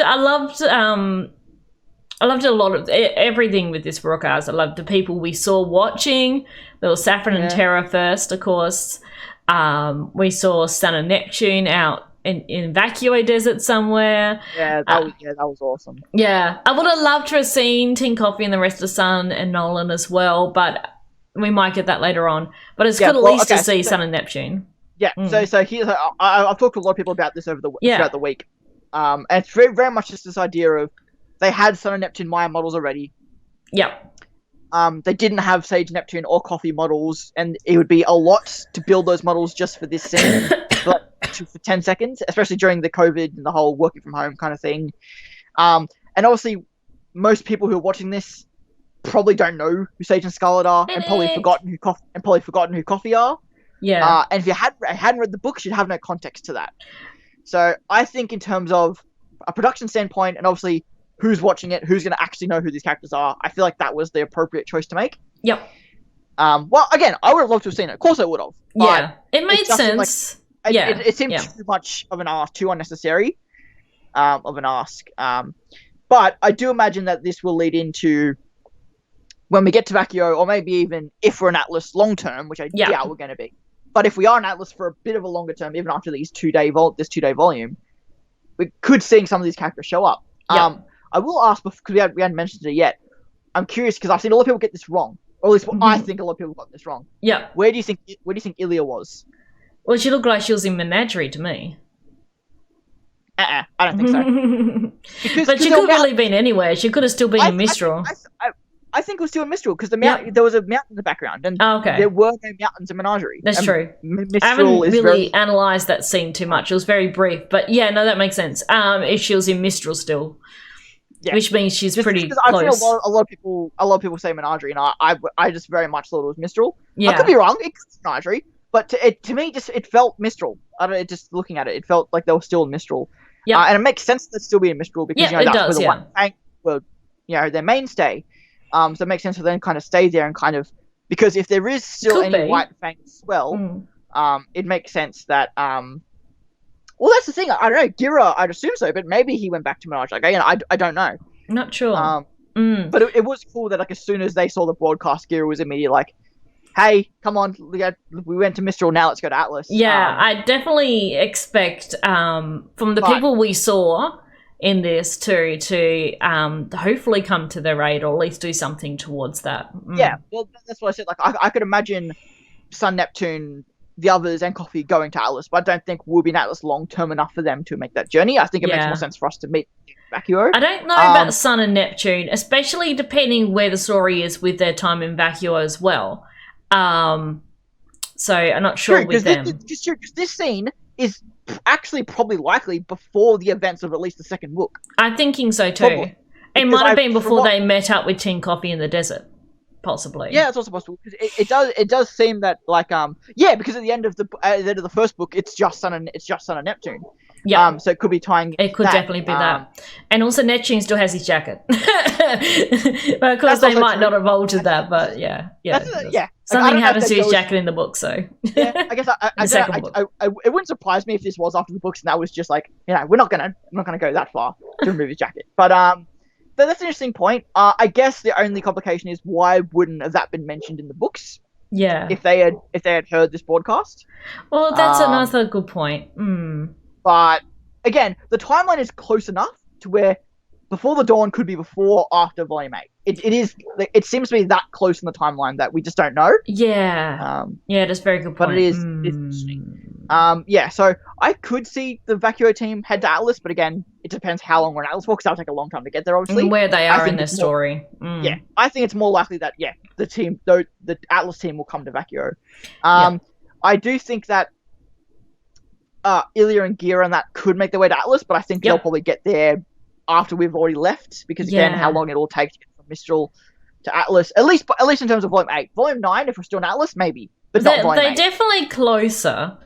Speaker 1: a lot of everything with this broadcast. I loved the people we saw watching. There was Saffron and Terra first, of course. We saw Sun and Neptune out in Vacuo Desert somewhere.
Speaker 2: Yeah, that was awesome.
Speaker 1: Yeah, I would have loved to have seen Tin Coffee and the rest of Sun and Nolan as well, but we might get that later on. But it's good at least to see Sun and Neptune. Yeah.
Speaker 2: So here's I've talked to a lot of people about this throughout the week. And it's very, very much just this idea of they had Sun and Neptune Maya models already.
Speaker 1: Yeah.
Speaker 2: They didn't have Sage Neptune or Coffee models, and it would be a lot to build those models just for this scene for 10 seconds, especially during the COVID and the whole working from home kind of thing. And obviously, most people who are watching this probably don't know who Sage and Scarlet are, and probably forgotten who Coffee are.
Speaker 1: Yeah.
Speaker 2: And if you hadn't read the books, you'd have no context to that. So I think in terms of a production standpoint, and obviously who's watching it, who's going to actually know who these characters are, I feel like that was the appropriate choice to make.
Speaker 1: Yep.
Speaker 2: Well, again, I would have loved to have seen it. Of course I would have.
Speaker 1: Yeah. It made sense.
Speaker 2: It seemed too much of an ask, too unnecessary of an ask. But I do imagine that this will lead into, when we get to Vacuo, or maybe even if we're an Atlas long term, which I doubt we're going to be. But if we are an Atlas for a bit of a longer term, even after this 2-day volume, we could see some of these characters show up. I will ask, because we hadn't mentioned it yet, I'm curious, because I've seen a lot of people get this wrong. Or at least I think a lot of people got this wrong.
Speaker 1: Yeah.
Speaker 2: Where do you think Ilya was?
Speaker 1: Well, she looked like she was in Menagerie to me.
Speaker 2: I don't think so.
Speaker 1: But she could have really been anywhere. She could have still been in Mistral.
Speaker 2: I think it was still in Mistral, because there was a mountain in the background, and there were no mountains in Menagerie.
Speaker 1: That's true. I haven't really analysed that scene too much. It was very brief, but yeah, no, that makes sense. If she was in Mistral still, which means she's pretty close.
Speaker 2: I've seen a lot of people say Menagerie, and I just very much thought it was Mistral.
Speaker 1: Yeah.
Speaker 2: I could be wrong. It could be Menagerie, but to me, it felt Mistral. Just looking at it, it felt like they were still in Mistral. Yeah, and it makes sense that still be in Mistral, because that's where the White Fang were, their mainstay. So it makes sense for them to kind of stay there and kind of, because if there is still any White Fang swell, it makes sense that well, that's the thing. I don't know, Gira, I'd assume so, but maybe he went back to Menage. I don't know.
Speaker 1: Not sure.
Speaker 2: But it was cool that as soon as they saw the broadcast, Gira was immediately like, hey, come on, we went to Mistral, now let's go to Atlas.
Speaker 1: Yeah, I definitely expect from the people we saw in this to hopefully come to their aid, or at least do something towards that.
Speaker 2: Yeah, well, that's what I said. Like, I could imagine Sun, Neptune, the others, and Coffee going to Atlas, but I don't think we'll be in Atlas long term enough for them to make that journey. I think it makes more sense for us to meet Vacuo.
Speaker 1: I don't know about Sun and Neptune, especially depending where the story is with their time in Vacuo as well. So I'm not sure with them.
Speaker 2: This scene is actually probably likely before the events of at least the second book.
Speaker 1: I'm thinking so too. Probably. It might have been before they met up with Tin Coffee in the desert. possibly.
Speaker 2: Yeah, it's also possible because it does seem that like because at the end of the first book it's just Sun and Neptune.
Speaker 1: Yeah.
Speaker 2: So it could be tying.
Speaker 1: It could definitely be that. And also Neptune still has his jacket. But of course they might not have altered that, but yeah. Something happens to his jacket in the book, so.
Speaker 2: Yeah, I guess it wouldn't surprise me if this was after the books and that was just like, we're not gonna go that far to remove his jacket. But that's an interesting point. I guess the only complication is why wouldn't have that been mentioned in the books?
Speaker 1: Yeah.
Speaker 2: If they had heard this broadcast.
Speaker 1: Well, that's another good point.
Speaker 2: But again, the timeline is close enough to where Before the Dawn could be before or after Volume 8. It seems to be that close in the timeline that we just don't know.
Speaker 1: Yeah. That's a very good point.
Speaker 2: But it is interesting. So I could see the Vacuo team head to Atlas, but again, it depends how long we're in Atlas for, because that'll take a long time to get there, obviously.
Speaker 1: And where they are in their story.
Speaker 2: Yeah, I think it's more likely that, the Atlas team will come to Vacuo. I do think that Ilya and Gira and that could make their way to Atlas, but I think they'll probably get there after we've already left, because again, how long it'll take to get from Mistral to Atlas, at least in terms of Volume 8. Volume 9, if we're still in Atlas, maybe, but not Volume 8.
Speaker 1: They're definitely closer.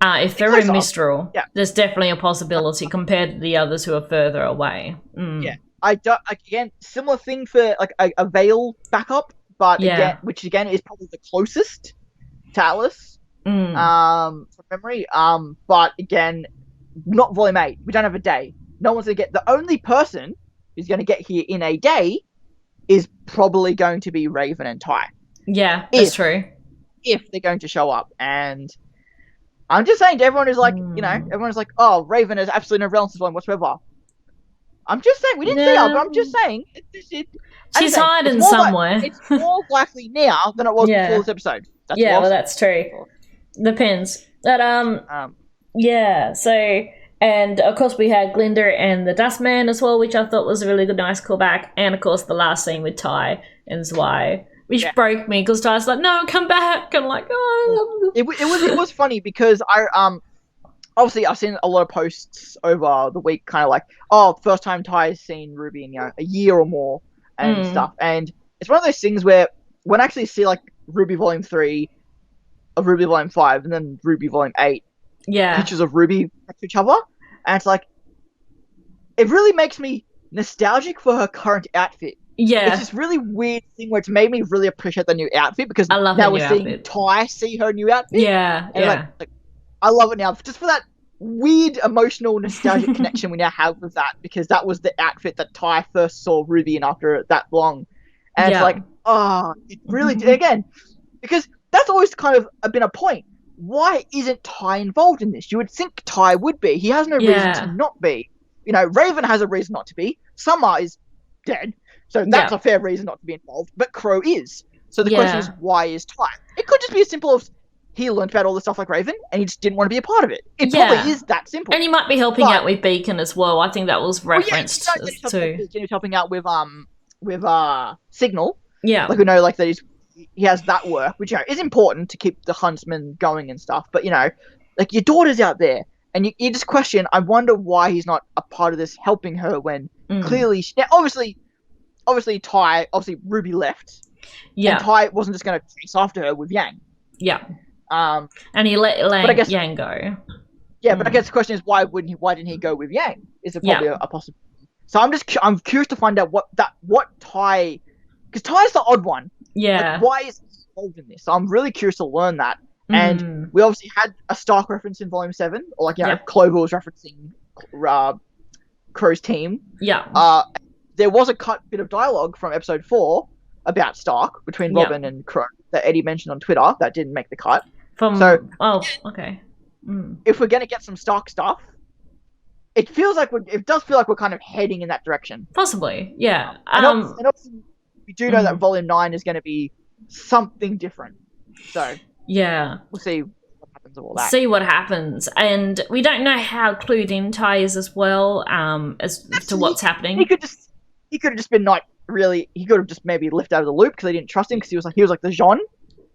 Speaker 1: If they're in Mistral, there's definitely a possibility compared to the others who are further away.
Speaker 2: Yeah, again, similar thing for like a Veil backup, but which again is probably the closest to Atlas. From memory. But again, not Volume 8. We don't have a day. No one's gonna get. The only person who's gonna get here in a day is probably going to be Raven and Ty.
Speaker 1: Yeah, that's true.
Speaker 2: If they're going to show up, and I'm just saying to everyone who's like, everyone's like, oh, Raven has absolutely no relevance whatsoever. I'm just saying we didn't see her, but I'm just saying
Speaker 1: she's hiding somewhere.
Speaker 2: It's more likely now than it was before this episode.
Speaker 1: That's true. Depends. But so, and of course we had Glinda and the Dustman as well, which I thought was a really good, nice callback. And of course the last scene with Ty and Zwei, which broke me because Ty's like, no, come back. I'm like, oh.
Speaker 2: It was funny because obviously I've seen a lot of posts over the week, kind of like, oh, first time Ty's seen Ruby in a year or more and stuff. And it's one of those things where when I actually see like RWBY Volume 3, of RWBY Volume 5, and then RWBY Volume 8, pictures of Ruby next to each other, and it's like, it really makes me nostalgic for her current outfit.
Speaker 1: Yeah.
Speaker 2: It's this really weird thing where it's made me really appreciate the new outfit, because now we're seeing Ty see her new outfit.
Speaker 1: Yeah,
Speaker 2: and like, I love it now, just for that weird emotional nostalgic connection we now have with that, because that was the outfit that Ty first saw Ruby in after that long. And it's like, it really did, again, because that's always kind of been a point. Why isn't Ty involved in this? You would think Ty would be. He has no reason to not be. Raven has a reason not to be. Summer is dead, so that's a fair reason not to be involved. But Crow is. So the question is, why is Ty? It could just be as simple as he learned about all this stuff like Raven, and he just didn't want to be a part of it. It probably is that simple.
Speaker 1: And he might be helping out with Beacon as well. I think that was referenced too.
Speaker 2: He was helping out with Signal.
Speaker 1: Yeah,
Speaker 2: like we know, like that he has that work, which is important to keep the huntsman going and stuff. But like your daughter's out there, and you just question. I wonder why he's not a part of this, helping her when clearly, obviously, Ty, Ruby left. Yeah, and Ty wasn't just going to chase after her with Yang.
Speaker 1: Yeah. And he let Yang go.
Speaker 2: Yeah, but I guess the question is, why didn't he go with Yang? Is it probably a possibility? So I'm curious to find out what Ty, because Ty's the odd one.
Speaker 1: Yeah.
Speaker 2: Like, why is he involved in this? So I'm really curious to learn that. And we obviously had a Stark reference in Volume 7, or Clover was referencing Crow's team.
Speaker 1: Yeah.
Speaker 2: There was a cut bit of dialogue from Episode 4 about Stark between Robin and Crow that Eddie mentioned on Twitter that didn't make the cut.
Speaker 1: Okay.
Speaker 2: If we're going to get some Stark stuff, it does feel like we're kind of heading in that direction.
Speaker 1: Possibly, yeah.
Speaker 2: And obviously, we do know that Volume 9 is going to be something different. So we'll see what happens with all that.
Speaker 1: See what happens, and we don't know how clued in Ty is as well, as to what's happening.
Speaker 2: He could have just been like really. He could have just maybe left out of the loop because they didn't trust him, because he was like the Jean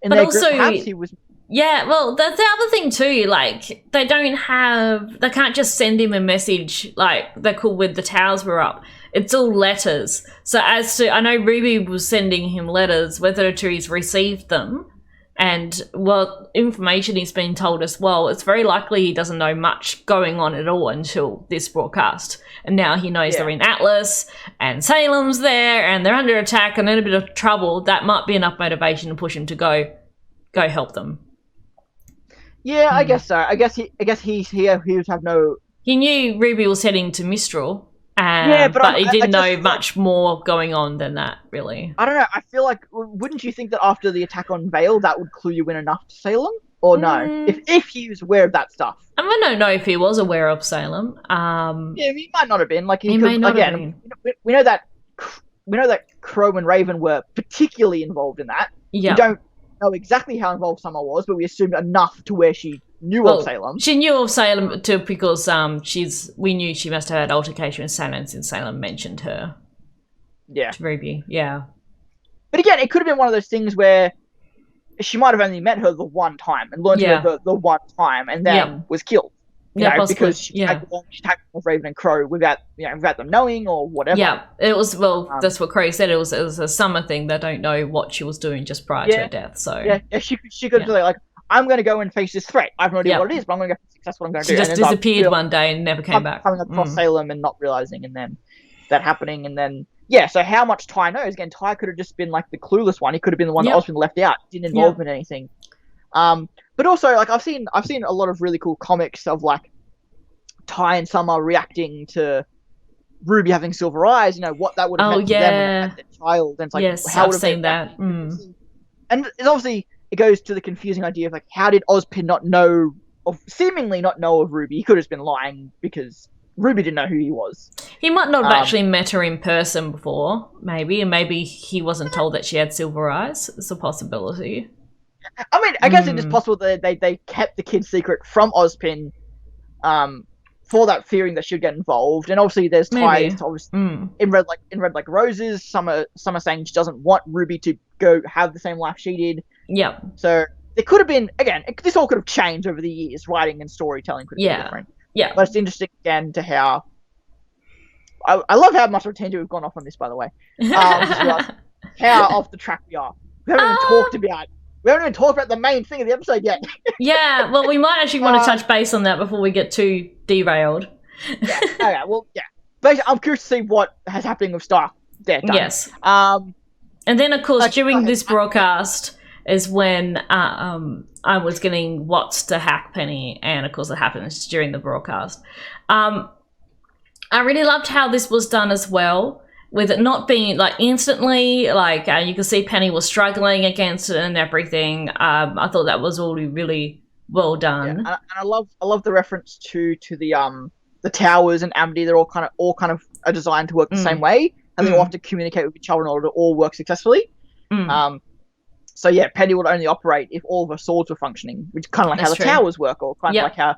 Speaker 2: in their group. Perhaps he was.
Speaker 1: Yeah, well, that's the other thing too. Like, they can't just send him a message like they could with the towers were up. It's all letters. So I know RWBY was sending him letters, whether he's received them, and what information he's been told as well. It's very likely he doesn't know much going on at all until this broadcast. And now he knows they're in Atlas, and Salem's there, and they're under attack and in a bit of trouble. That might be enough motivation to push him to go help them.
Speaker 2: Yeah, I guess so. I guess he would have no.
Speaker 1: He knew RWBY was heading to Mistral, but he didn't know much more going on than that, really.
Speaker 2: I don't know. I feel like, wouldn't you think that after the attack on Vale, that would clue you in enough to Salem, or no? If he was aware of that stuff,
Speaker 1: I don't know if he was aware of Salem.
Speaker 2: Yeah, he might not have been. Like
Speaker 1: he may not have been.
Speaker 2: We know that Crow and Raven were particularly involved in that.
Speaker 1: Yeah.
Speaker 2: We don't know exactly how involved Summer was, but we assumed enough to where she knew of Salem.
Speaker 1: She knew of Salem too because we knew she must have had altercation with Salem since Salem mentioned her.
Speaker 2: Yeah.
Speaker 1: To RWBY, yeah.
Speaker 2: But again, it could have been one of those things where she might have only met her the one time and learned her the one time and then was killed. You know, because she tagged with Raven and Crow without them knowing or whatever.
Speaker 1: Yeah, it was, that's what Crow said. It was a Summer thing. They don't know what she was doing just prior to her death. So
Speaker 2: yeah, she could be like, I'm going to go and face this threat. I have no idea what it is, but I'm going to go fix that's what I'm going to do.
Speaker 1: She just disappeared one day and never came back.
Speaker 2: Coming across Salem and not realizing, and then that happening, and then so how much Ty knows? Again, Ty could have just been like the clueless one. He could have been the one that Osmond left out. Didn't involve in anything. But also, like I've seen a lot of really cool comics of like Ty and Summer reacting to RWBY having silver eyes. You know what that would have meant to them as a child. And it's like, how would
Speaker 1: I've seen that.
Speaker 2: And it's obviously it goes to the confusing idea of like, how did Ozpin seemingly not know of RWBY? He could have just been lying because RWBY didn't know who he was.
Speaker 1: He might not have actually met her in person before, maybe, and maybe he wasn't told that she had silver eyes. It's a possibility.
Speaker 2: I mean, I guess it is possible that they kept the kid's secret from Ozpin for that fearing that she'd get involved. And obviously there's ties to in Red Like Roses, Summer saying she doesn't want RWBY to go have the same life she did.
Speaker 1: Yeah.
Speaker 2: So there could have been, again, this all could have changed over the years. Writing and storytelling could have been different.
Speaker 1: Yeah.
Speaker 2: But it's interesting again to how I love how much of a tangent we've gone off on this, by the way. How off the track we are. We haven't even talked about the main thing of the episode yet.
Speaker 1: Yeah, well, we might actually want to touch base on that before we get too derailed.
Speaker 2: Okay, well, yeah. Basically, I'm curious to see what has happening with Stark there.
Speaker 1: Yes. And then, of course, during this broadcast is when I was getting Watts to hack Penny, and of course it happens during the broadcast. I really loved how this was done as well, with it not being like instantly, like you can see Penny was struggling against it and everything. I thought that was all really well done.
Speaker 2: Yeah, and I love the reference to the towers and Amity. They're all kind of are designed to work the same way, and they all have to communicate with each other in order to all work successfully. So yeah, Penny would only operate if all of her swords were functioning, which is kind of like how the towers work, or kind of like how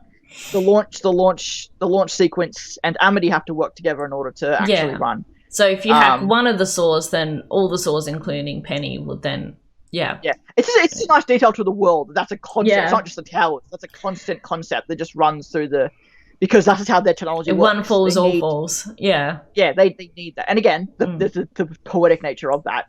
Speaker 2: the launch sequence and Amity have to work together in order to actually run.
Speaker 1: So if you hack one of the swords, then all the swords, including Penny, would then
Speaker 2: it's a nice detail to the world. That's a concept. It's not just the towers. That's a constant concept that just runs through because that's how their technology works.
Speaker 1: One falls, all falls. Yeah.
Speaker 2: Yeah, they need that. And again, the poetic nature of that.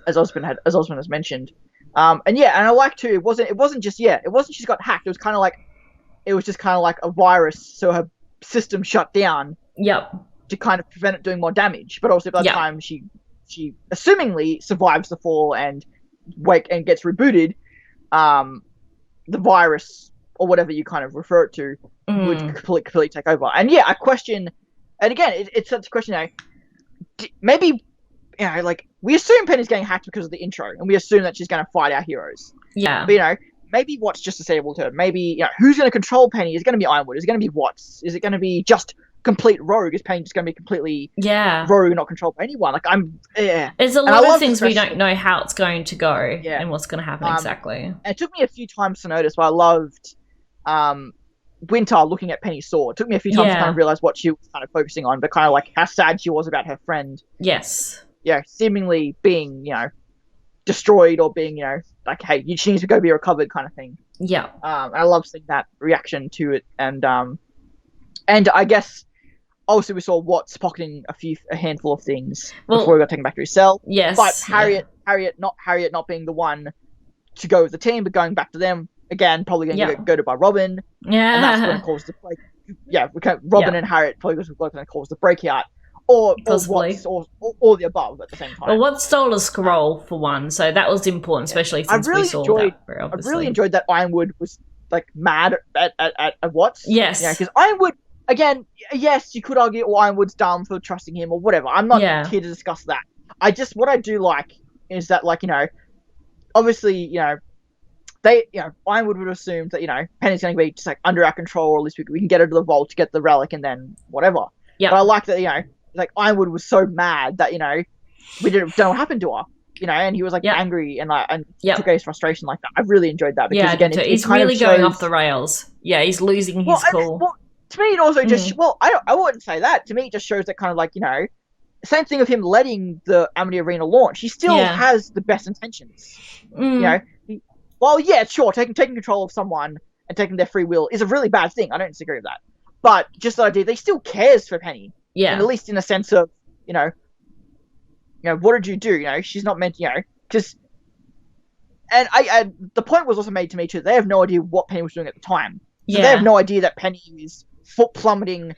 Speaker 2: As Osmond has mentioned. And I like too. It wasn't just she got hacked. It was just kind of like a virus, so her system shut down.
Speaker 1: Yep.
Speaker 2: To kind of prevent it doing more damage, but also by the time she assumingly survives the fall and gets rebooted, the virus or whatever you kind of refer it to would completely take over. And I question, and again, it's such a question. Maybe like we assume Penny's getting hacked because of the intro, and we assume that she's going to fight our heroes.
Speaker 1: Yeah,
Speaker 2: but maybe Watts just disabled her. Maybe who's going to control Penny? Is it going to be Ironwood? Is it going to be Watts? Is it going to be just complete rogue? Is Penny just going to be completely rogue and not controlled by anyone? Like
Speaker 1: there's a lot of things we don't know how it's going to go and what's going to happen exactly.
Speaker 2: And it took me a few times to notice, but I loved Winter looking at Penny's sword. It took me a few times to kind of realize what she was kind of focusing on, but kind of like how sad she was about her friend.
Speaker 1: Yes.
Speaker 2: Seemingly being destroyed or being, like, hey, she needs to go be recovered kind of thing.
Speaker 1: Yeah.
Speaker 2: I love seeing that reaction to it, and I guess also we saw Watts pocketing a handful of things before he got taken back to his cell.
Speaker 1: Yes.
Speaker 2: But Harriet not being the one to go with the team, but going back to them again, probably going to get goaded by Robin.
Speaker 1: Yeah.
Speaker 2: And that's going to cause the break. Yeah, Robin and Harriet probably was going to cause the breakout. Or Watts, or the above at the same time.
Speaker 1: Well, Watts stole a scroll for one, so that was important, especially since we saw that.
Speaker 2: I really enjoyed that Ironwood was like mad at Watts.
Speaker 1: Yes.
Speaker 2: Because Ironwood, again, yes, you could argue Ironwood's dumb for trusting him or whatever. I'm not here to discuss that. What I do like is that, like, obviously, Ironwood would assume that, Penny's going to be just like under our control, or at least we can get her to the vault to get the relic and then whatever. Yeah. But I like that, like, Ironwood was so mad that, we don't know what happened to her, and he was like angry and took his frustration like that. I really enjoyed that because again,
Speaker 1: he's really going off the rails. Yeah, he's losing his cool.
Speaker 2: To me, it also just I wouldn't say that. To me, it just shows that kind of like same thing of him letting the Amity Arena launch. He still has the best intentions. Sure, taking control of someone and taking their free will is a really bad thing. I don't disagree with that, but just the idea that he still cares for Penny. Yeah, and at least in a sense of, what did you do? She's not meant, because, and the point was also made to me too. They have no idea what Penny was doing at the time. So they have no idea that Penny is foot plummeting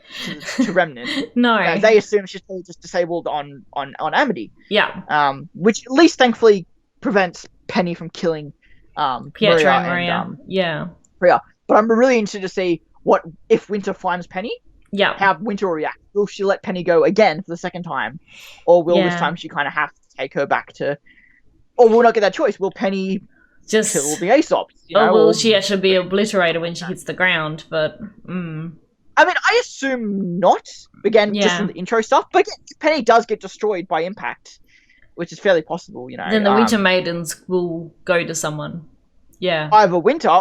Speaker 2: to Remnant.
Speaker 1: No,
Speaker 2: they assume she's probably just disabled on Amity.
Speaker 1: Yeah.
Speaker 2: Which at least thankfully prevents Penny from killing
Speaker 1: Pietro and Maria.
Speaker 2: Maria. But I'm really interested to see what if Winter finds Penny.
Speaker 1: Yeah.
Speaker 2: How Winter will react. Will she let Penny go again for the second time? Or will this time she kind of have to take her back to... Or will not get that choice? Will Penny just kill the Aesops?
Speaker 1: Or will she actually be obliterated when she hits the ground? But,
Speaker 2: I mean, I assume not. Again, just in the intro stuff. But again, if Penny does get destroyed by impact, which is fairly possible,
Speaker 1: then the Winter Maidens will go to someone. Yeah.
Speaker 2: Either Winter,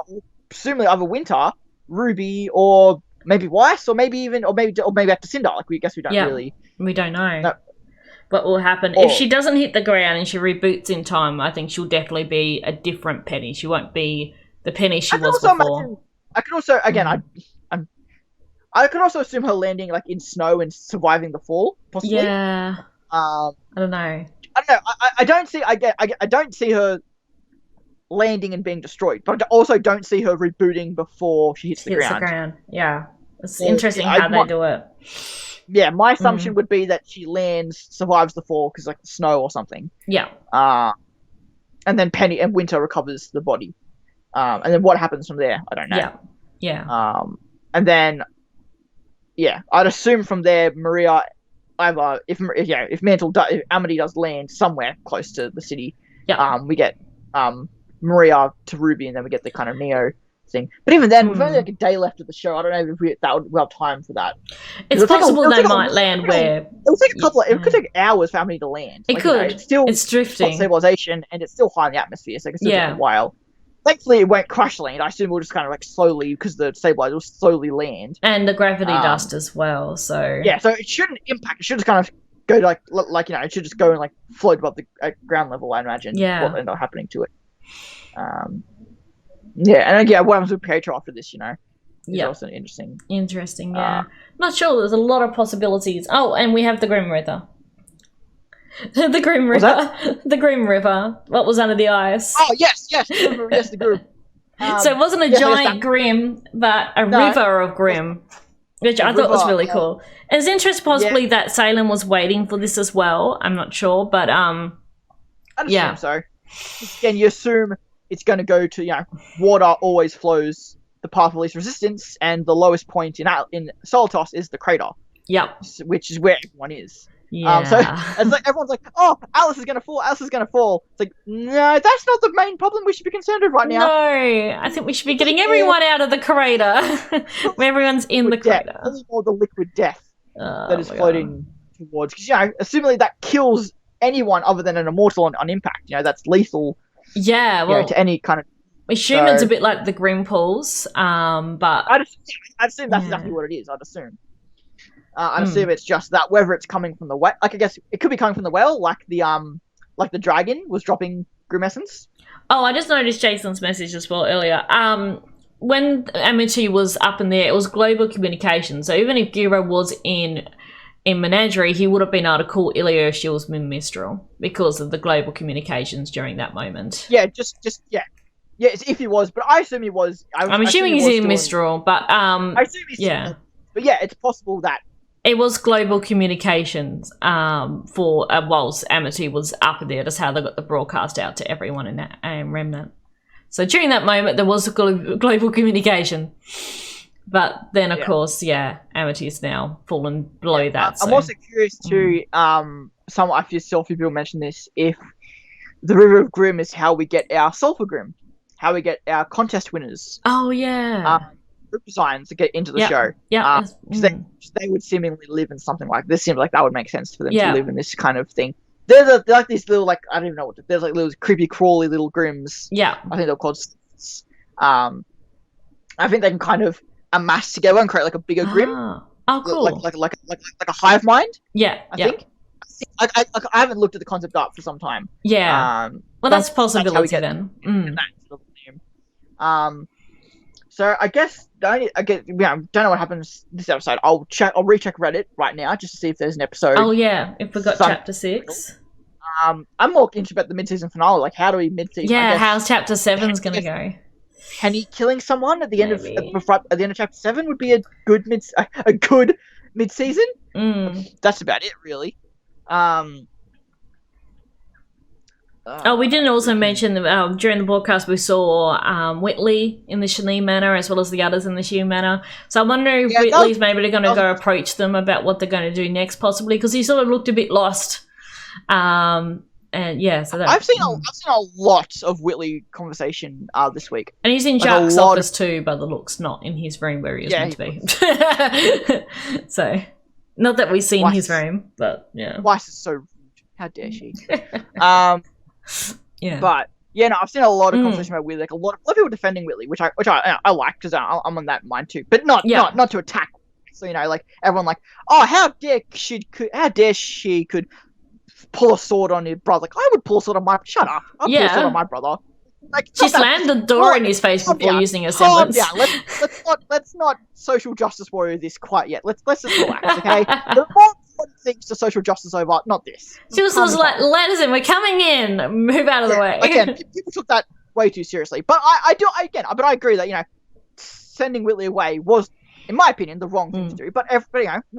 Speaker 2: presumably either Winter, RWBY, or... maybe Weiss, or maybe after Cinder. Like, we don't really...
Speaker 1: We don't know what will happen. If she doesn't hit the ground and she reboots in time, I think she'll definitely be a different Penny. She won't be the Penny she was before.
Speaker 2: I could also, again, I could also assume her landing, like, in snow and surviving the fall, possibly.
Speaker 1: Yeah. I don't know.
Speaker 2: I don't see her landing and being destroyed, but I also don't see her rebooting before she hits the ground.
Speaker 1: Yeah. It's interesting how they do it.
Speaker 2: Yeah, my assumption would be that she lands, survives the fall because like the snow or something.
Speaker 1: Yeah.
Speaker 2: And then Penny and Winter recovers the body. And then what happens from there, I don't know.
Speaker 1: Yeah.
Speaker 2: And then, I'd assume from there Maria, either if Amity does land somewhere close to the city, we get Maria to RWBY, and then we get the kind of Neo thing. But even then, we've only like a day left of the show. I don't know if we'll have time for that.
Speaker 1: It's possible they might land where
Speaker 2: it'll take it could take hours for Amity to land.
Speaker 1: It could. It's drifting.
Speaker 2: Stabilization, and it's still high in the atmosphere, so it can still take a while. Thankfully, it won't crash land. I assume we'll just kind of like slowly, because the stabilizer will slowly land.
Speaker 1: And the gravity dust as well, so...
Speaker 2: Yeah, so it shouldn't impact. It should just kind of go to it should just go and like float above the ground level, I imagine.
Speaker 1: Yeah.
Speaker 2: What will end up happening to it. And what happens with Pietro after this, is also interesting.
Speaker 1: Interesting, yeah. Not sure, there's a lot of possibilities. Oh, and we have the Grim River. The Grim River. The Grim River. What was under the ice?
Speaker 2: Oh, yes, the Grim.
Speaker 1: So it wasn't a giant Grim, but a river of Grim, which I thought was really cool. And it's interesting possibly that Salem was waiting for this as well. I'm not sure, but
Speaker 2: I'd assume so. Again, you assume it's going to go to, water always flows the path of least resistance, and the lowest point in Solar Toss is the crater.
Speaker 1: Yep.
Speaker 2: Which is where everyone is.
Speaker 1: Yeah.
Speaker 2: So it's like everyone's like, oh, Alice is gonna fall. It's like, no, that's not the main problem we should be concerned with right now.
Speaker 1: No, I think we should be getting everyone out of the crater. Where everyone's in the crater.
Speaker 2: Or the liquid death that is floating towards. Because, assumingly that kills anyone other than an immortal on impact. That's lethal.
Speaker 1: Yeah, well,
Speaker 2: to any kind of...
Speaker 1: We assume it's a bit like the Grim Pools, but...
Speaker 2: I'd assume that's exactly what it is, I'd assume. I'd assume it's just that, whether it's coming from the whale... Like, I guess it could be coming from the whale, like the dragon was dropping Grim Essence?
Speaker 1: Oh, I just noticed Jason's message as well earlier. When Amity was up in there, it was global communication. So even if Giro was in Menagerie, he would have been able to call Ilya if she was in Mistral because of the global communications during that moment.
Speaker 2: Yeah, yeah, if he was, but I assume he was.
Speaker 1: I'm assuming he's in Mistral, but
Speaker 2: I assume he's still, but yeah, it's possible that
Speaker 1: it was global communications for whilst Amity was up in there. That's how they got the broadcast out to everyone in that Remnant. So during that moment, there was a global communication. But then, of course, Amity's now fallen below that.
Speaker 2: I'm also curious too, some I feel a few people mention this, if the River of Grim is how we get our Sulphur Grim, how we get our contest winners.
Speaker 1: Oh, yeah.
Speaker 2: Group designs to get into the show.
Speaker 1: Yeah.
Speaker 2: They would seemingly live in something like this. Seems like that would make sense for them to live in this kind of thing. They're like these little, like, I don't even know what, there's like little creepy crawly little Grims.
Speaker 1: Yeah.
Speaker 2: I think they're called. I think they can kind of amass together and create like a bigger Grim.
Speaker 1: Oh, cool.
Speaker 2: Like a hive mind.
Speaker 1: Yeah.
Speaker 2: I think. I haven't looked at the concept art for some time.
Speaker 1: Yeah. Well, that's a possibility then.
Speaker 2: So I guess don't know what happens this episode. I'll recheck Reddit right now just to see if there's an episode.
Speaker 1: Oh yeah, if we got chapter 6.
Speaker 2: I'm more interested about the mid-season finale. Like, how do we mid-season?
Speaker 1: Yeah, how's chapter 7's gonna go?
Speaker 2: Kenny killing someone at the end of chapter 7 would be a good mid-season. That's about it, really.
Speaker 1: We didn't also mention that during the broadcast we saw Whitley in the Shani Manor as well as the others in the Shiu Manor. So I wonder if Whitley's maybe going to go approach them about what they're going to do next, possibly, because he sort of looked a bit lost. And yeah, so that,
Speaker 2: I've seen a lot of Whitley conversation this week,
Speaker 1: and he's in Jack's office too, by the looks, not in his room where he is meant to be. So, not that we've seen his room, but yeah.
Speaker 2: Weiss is so rude. How dare she?
Speaker 1: Yeah.
Speaker 2: But yeah, no, I've seen a lot of conversation about Whitley, like a lot of people defending Whitley, which I like because I'm on that mind too, but not to attack. So like everyone like, oh, how dare she could pull a sword on your brother? Like, I would pull a sword on my pull a sword on my brother. Like,
Speaker 1: she slammed the door in his face before using her semblance.
Speaker 2: Let's not social justice warrior this quite yet. Let's just relax, okay? There are more important things to social justice over, not this.
Speaker 1: She was like, "Listen, we're coming in. Move out of the way."
Speaker 2: Again, people took that way too seriously. But I agree that sending Whitley away was, in my opinion, the wrong thing to do. But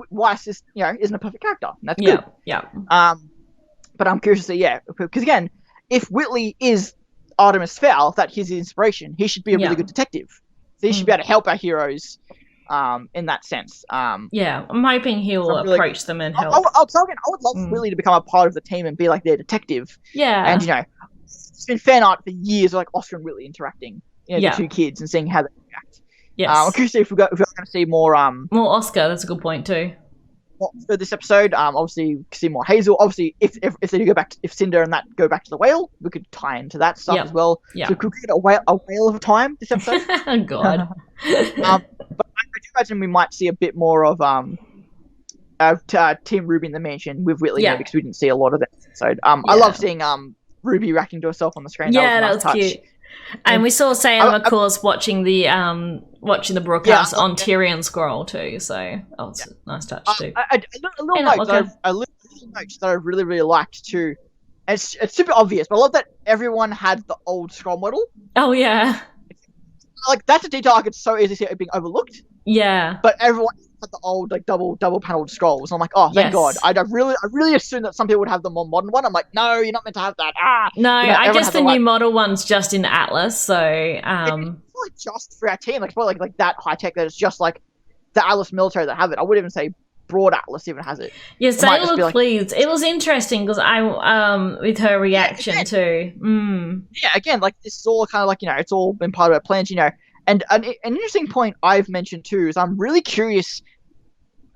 Speaker 2: Weiss is isn't a perfect character, and that's good.
Speaker 1: Yeah.
Speaker 2: But I'm curious to see, because again, if Whitley is Artemis Fowl, that he's his inspiration, he should be a really good detective. So he should be able to help our heroes in that sense. I'm
Speaker 1: hoping he'll approach them and help.
Speaker 2: I would love Whitley to become a part of the team and be like their detective.
Speaker 1: Yeah.
Speaker 2: And, it's been fan art for years of like Oscar and Whitley interacting, the two kids, and seeing how they react.
Speaker 1: Yes.
Speaker 2: I'm curious if we're going to see more...
Speaker 1: more Oscar, that's a good point too.
Speaker 2: For this episode, obviously see more Hazel. Obviously, if they do go back, if Cinder and that go back to the whale, we could tie into that stuff as well. Yeah. So could we get a whale of a time this episode?
Speaker 1: Oh God.
Speaker 2: But I do imagine we might see a bit more of Team RWBY in the mansion with Whitley, because we didn't see a lot of that episode. I love seeing RWBY reacting to herself on the screen.
Speaker 1: That was cute. And we saw Sam, of course, watching the broadcast on Tyrion Scroll too. So it's a nice touch too.
Speaker 2: A little note that I really, really liked too. It's super obvious, but I love that everyone had the old scroll model.
Speaker 1: Oh yeah.
Speaker 2: Like, that's a detail I could so easily see it being overlooked.
Speaker 1: Yeah.
Speaker 2: But everyone had the old double paneled scrolls. I'm like, oh, thank God. I really assumed that some people would have the more modern one. I'm like, no, you're not meant to have that.
Speaker 1: No, I guess the new model one's just in Atlas. So
Speaker 2: it's probably just for our team. Like, it's probably like that high tech that it's just like the Atlas military that have it. I wouldn't even say broad Atlas even has it.
Speaker 1: Yes, they look pleased. It was interesting because with her reaction too.
Speaker 2: Yeah, again, like, this is all kind of like, it's all been part of our plans, And an interesting point I've mentioned too is I'm really curious.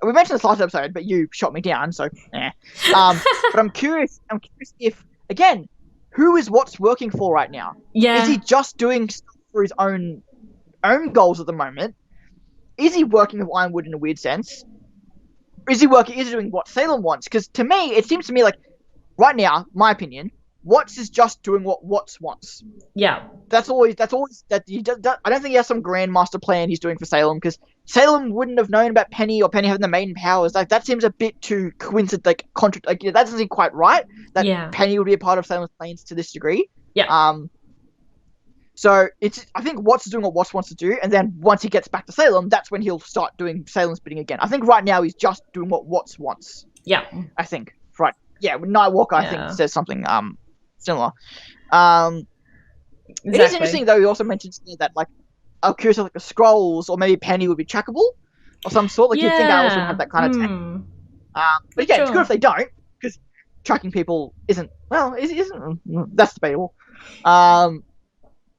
Speaker 2: We mentioned this last episode, but you shot me down, so but I'm curious if, again, who is what's working for right now?
Speaker 1: Yeah.
Speaker 2: Is he just doing stuff for his own goals at the moment? Is he working with Ironwood in a weird sense? Is he doing what Salem wants? Because to me, it seems to me like, right now, my opinion, Watts is just doing what Watts wants.
Speaker 1: Yeah.
Speaker 2: That's always that I don't think he has some grand master plan he's doing for Salem, because Salem wouldn't have known about Penny, or Penny having the maiden powers. Like, that seems a bit too coincident, that doesn't seem quite right, that Penny would be a part of Salem's plans to this degree.
Speaker 1: Yeah.
Speaker 2: So I think Watts is doing what Watts wants to do, and then once he gets back to Salem, that's when he'll start doing Salem's bidding again. I think right now he's just doing what Watts wants.
Speaker 1: Yeah.
Speaker 2: I think. Right. Yeah, Nightwalker, I think, says something similar. Exactly. It is interesting, though. He also mentions that, like, I'm curious if, like, the scrolls or maybe Penny would be trackable or some sort. Like, you'd think Alice would have that kind of tech. But again, it's good if they don't, because tracking people isn't that's debatable. But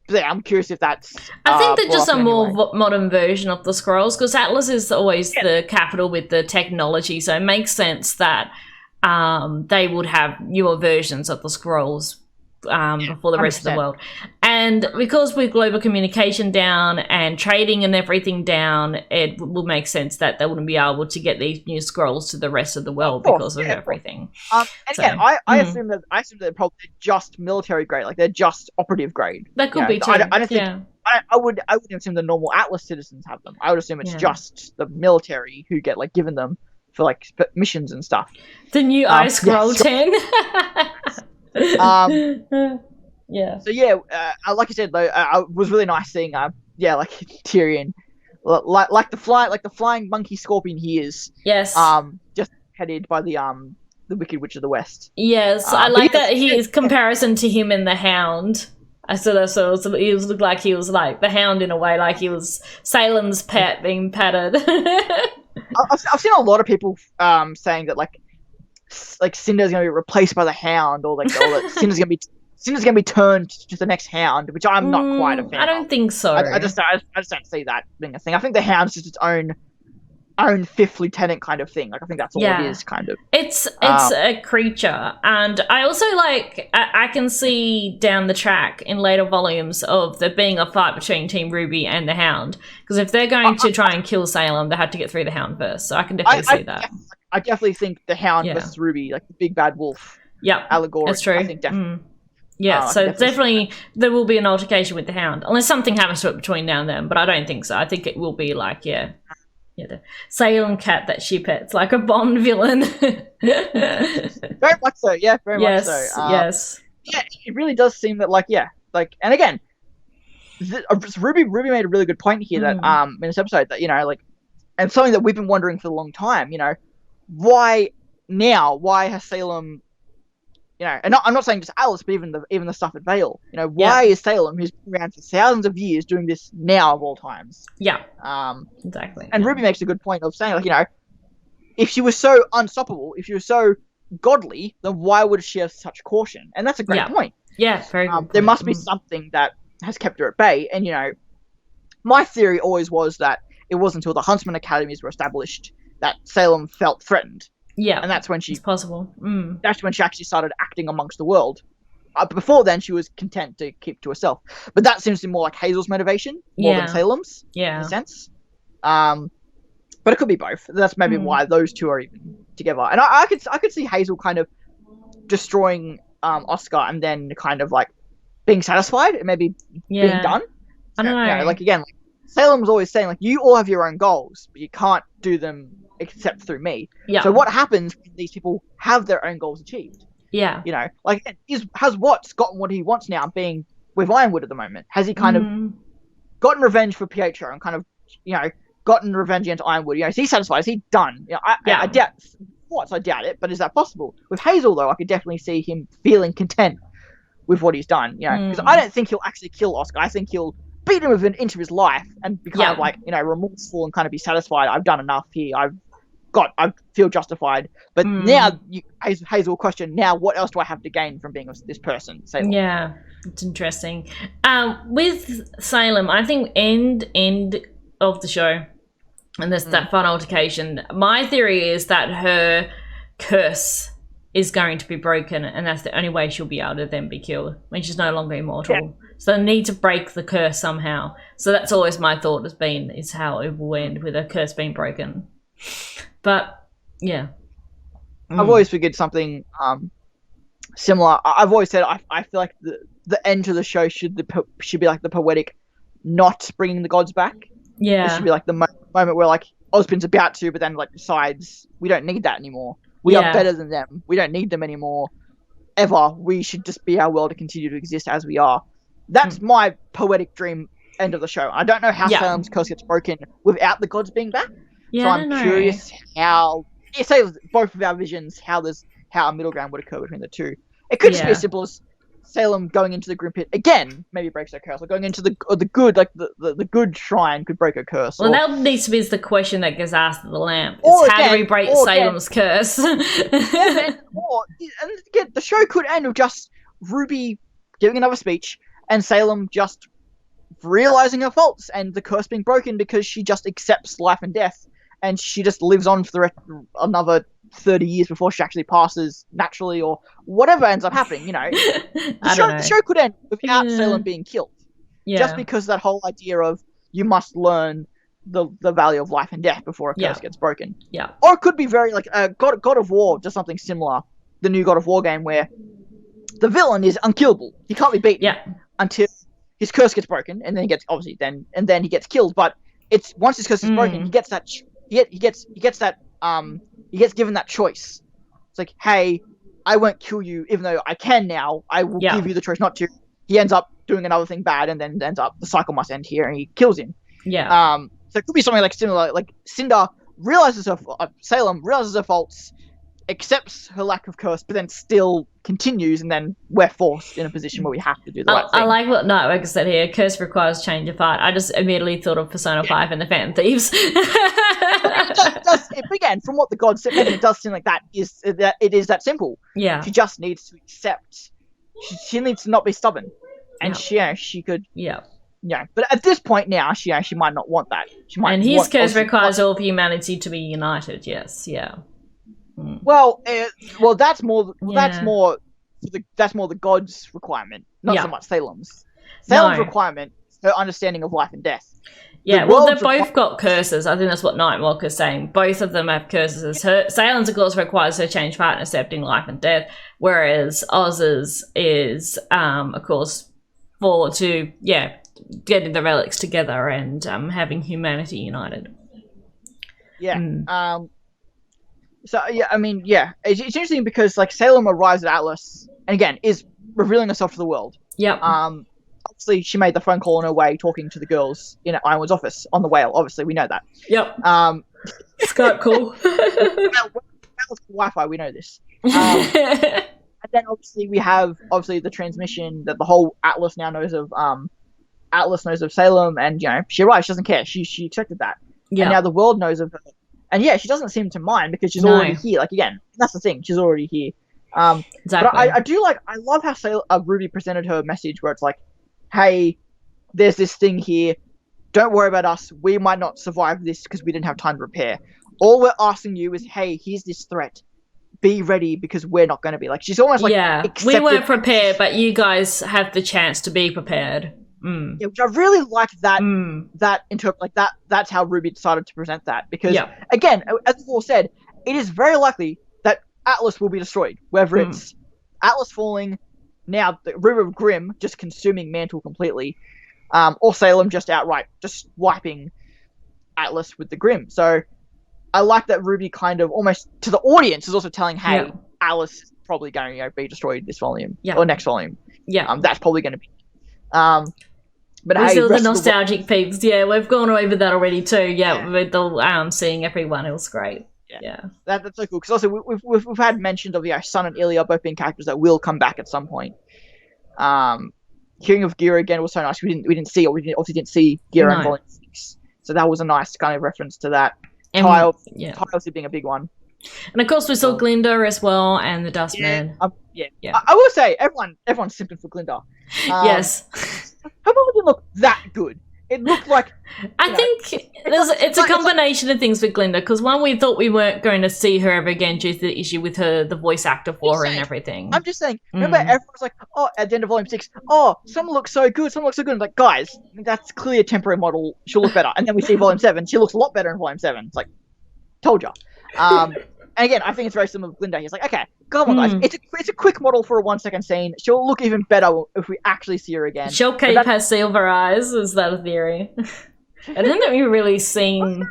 Speaker 2: yeah, I'm curious if that's.
Speaker 1: I think they're just a more modern version of the scrolls, because Atlas is always the capital with the technology, so it makes sense that they would have newer versions of the scrolls before the rest 100%. Of the world. And because with global communication down and trading and everything down, it will make sense that they wouldn't be able to get these new scrolls to the rest of the world because of everything.
Speaker 2: And again, I assume that they're probably just military grade, like they're just operative grade.
Speaker 1: That could be too.
Speaker 2: I don't think I wouldn't assume the normal Atlas citizens have them. I would assume it's just the military who get like given them for like missions and stuff.
Speaker 1: The new ice scroll 10.
Speaker 2: Yeah. So yeah, like I said though, it was really nice seeing like Tyrion, like the flying monkey scorpion he is.
Speaker 1: Yes.
Speaker 2: Just headed by the Wicked Witch of the West.
Speaker 1: Yes, I like that his comparison to him in the Hound. I saw that, he looked like he was like the Hound in a way, like he was Salem's pet being patted.
Speaker 2: I've seen a lot of people saying that like Cinder's going to be replaced by the Hound, or that Cinder's going to be turned to the next Hound, which I'm not quite a fan of.
Speaker 1: I don't think so.
Speaker 2: I just don't see that being a thing. I think the Hound's just its own fifth lieutenant kind of thing. Like, I think that's all it is, kind of.
Speaker 1: It's a creature, and I also I can see down the track in later volumes of there being a fight between Team RWBY and the Hound, because if they're going to try and kill Salem, they had to get through the Hound first. So I can definitely see that.
Speaker 2: I definitely think the Hound versus RWBY, like the big bad wolf.
Speaker 1: Yeah,
Speaker 2: allegory.
Speaker 1: That's true.
Speaker 2: I think definitely.
Speaker 1: Yeah, so definitely there will be an altercation with the Hound, unless something happens to it between now and then. But I don't think so. I think it will be like the Salem cat that she pets, like a Bond villain.
Speaker 2: Very much so. Yeah, very much so.
Speaker 1: Yes.
Speaker 2: Yeah, it really does seem that and again, RWBY made a really good point here that in this episode that and something that we've been wondering for a long time. Why now? Why has Salem? And I'm not saying just Alice, but even the stuff at Vale. Why is Salem, who's been around for thousands of years, doing this now of all times?
Speaker 1: Yeah. Exactly.
Speaker 2: And RWBY makes a good point of saying, if she was so unstoppable, if she was so godly, then why would she have such caution? And that's a great point.
Speaker 1: Yeah, very good point.
Speaker 2: There must be something that has kept her at bay. And my theory always was that it wasn't until the Huntsman Academies were established that Salem felt threatened.
Speaker 1: Yeah,
Speaker 2: and that's when
Speaker 1: it's possible.
Speaker 2: That's when she actually started acting amongst the world. Before then, she was content to keep to herself. But that seems to be more like Hazel's motivation, more than Salem's, in a sense. But it could be both. That's maybe why those two are even together. And I could see Hazel kind of destroying Oscar and then kind of like being satisfied and maybe being done. So,
Speaker 1: I don't know.
Speaker 2: Again, Salem's always saying you all have your own goals, but you can't do them except through me. Yeah. So what happens when these people have their own goals achieved?
Speaker 1: Yeah.
Speaker 2: Has Watts gotten what he wants now, being with Ironwood at the moment? Has he kind of gotten revenge for Pietro and kind of, gotten revenge against Ironwood? Is he satisfied? Is he done? I doubt Watts. I doubt it, but is that possible? With Hazel, though, I could definitely see him feeling content with what he's done. Because I don't think he'll actually kill Oscar. I think he'll beat him with an inch of his life and be kind of remorseful and kind of be satisfied. I've done enough here. I feel justified. But now, Hazel question, now what else do I have to gain from being this person? Salem.
Speaker 1: Yeah, it's interesting. With Salem, I think end of the show, and there's that fun altercation. My theory is that her curse is going to be broken, and that's the only way she'll be able to then be killed when she's no longer immortal. Yeah. So they need to break the curse somehow. So that's always my thought is how it will end, with a curse being broken. But yeah,
Speaker 2: I've always figured something similar. I've always said I feel like the end to the show should be like the poetic not bringing the gods back.
Speaker 1: Yeah.
Speaker 2: It should be like the moment where like Ozpin's about to, but then like decides we don't need that anymore. We are better than them. We don't need them anymore. Ever. We should just be our world to continue to exist as we are. That's my poetic dream end of the show. I don't know how Salem's curse gets broken without the gods being back.
Speaker 1: Yeah,
Speaker 2: so I'm curious how, say both of our visions, how a middle ground would occur between the two. It could just be as simple as Salem going into the Grim Pit again, maybe breaks her curse, or going into the good, like the good shrine could break her curse.
Speaker 1: Well, that needs to be the question that gets asked of the lamp. How do we break Salem's curse?
Speaker 2: And again, the show could end with just RWBY giving another speech and Salem just realizing her faults and the curse being broken because she just accepts life and death and she just lives on for the rest another 30 years before she actually passes naturally or whatever ends up happening, you know. The show could end without Salem being killed. Yeah. Just because that whole idea of you must learn the value of life and death before a curse gets broken.
Speaker 1: Yeah.
Speaker 2: Or it could be very like God of War, just something similar. The new God of War game where the villain is unkillable. He can't be beaten until his curse gets broken, and then he gets then he gets killed. But it's once his curse is broken, he gets that he gets given that choice. It's like, hey, I won't kill you, even though I can now. I will give you the choice not to. He ends up doing another thing bad, and then ends up the cycle must end here, and he kills him.
Speaker 1: Yeah.
Speaker 2: So it could be something like similar, like Cinder realizes Salem realizes her faults, accepts her lack of curse, but then still continues, and then we're forced in a position where we have to do the right thing.
Speaker 1: I like what Nightworker said here. Curse requires change of heart. I just immediately thought of Persona 5 and the Phantom Thieves.
Speaker 2: Again, from what the gods said, it does seem like that it is that simple.
Speaker 1: Yeah.
Speaker 2: She just needs to accept. She needs to not be stubborn, and she could. Yeah. Yeah, but at this point now, she might not want that. She might.
Speaker 1: And his curse requires all of humanity to be united. Yes. Yeah.
Speaker 2: Well, that's more the gods' requirement, not so much Salem's. Salem's requirement is her understanding of life and death.
Speaker 1: Yeah, well, they've both got curses. I think that's what Nightwalker's saying. Both of them have curses. Salem's, of course, requires her change part and accepting life and death, whereas Oz's is, of course, getting the relics together and having humanity united.
Speaker 2: Yeah. So yeah, I mean, it's interesting because like Salem arrives at Atlas and again is revealing herself to the world.
Speaker 1: Yep.
Speaker 2: Obviously she made the phone call on her way, talking to the girls in Ironwood's office on the Whale. Obviously, we know that.
Speaker 1: Yep. Skype call.
Speaker 2: Wi-Fi. We know this. And then obviously we have the transmission that the whole Atlas now knows of. Atlas knows of Salem, and she arrives. She doesn't care. She accepted that. Yeah. And now the world knows of her. And she doesn't seem to mind because she's already here. Like again, that's the thing. She's already here. Exactly. But I love how RWBY presented her message where it's like, hey, there's this thing here. Don't worry about us. We might not survive this because we didn't have time to repair. All we're asking you is, hey, here's this threat. Be ready because we're not going to be. Like she's almost like
Speaker 1: we weren't prepared, but you guys have the chance to be prepared.
Speaker 2: Yeah, which I really like that that's how RWBY decided to present that because again, as we've all said, it is very likely that Atlas will be destroyed, whether it's Atlas falling, now the River of Grim just consuming Mantle completely, or Salem just outright just wiping Atlas with the Grim. So I like that RWBY kind of almost to the audience is also telling, hey, Atlas is probably going to be destroyed this volume or next volume. Yeah, that's probably going to be. But
Speaker 1: we're still the nostalgic peeps. Yeah, we've gone over that already too. Yeah, with the seeing everyone, it was great. Yeah.
Speaker 2: That's so cool because also we've had mentioned of Sun and Ilya both being characters that will come back at some point. Hearing of Gira again was so nice. We didn't see Gira in Volume 6, so that was a nice kind of reference to that. Tiles being a big one.
Speaker 1: And of course we saw Glinda as well and the Dustman.
Speaker 2: I will say everyone's simping for Glinda.
Speaker 1: Yes.
Speaker 2: Her mom didn't look that good. It looked like
Speaker 1: I think it's a combination of things with Glinda because one, we thought we weren't going to see her ever again due to the issue with the voice actor for her and everything.
Speaker 2: I'm just saying. Remember, everyone was like, "Oh, at the end of Volume 6, someone looks so good. Someone looks so good." I'm like, guys, that's clearly a temporary model. She'll look better. And then we see Volume 7. She looks a lot better in Volume 7. It's like, told ya. And again, I think it's very similar to Glinda. He's like, okay, come on, guys. It's a quick model for a 1 second scene. She'll look even better if we actually see her again.
Speaker 1: She'll keep her silver eyes. Is that a theory? I don't think we've really seen.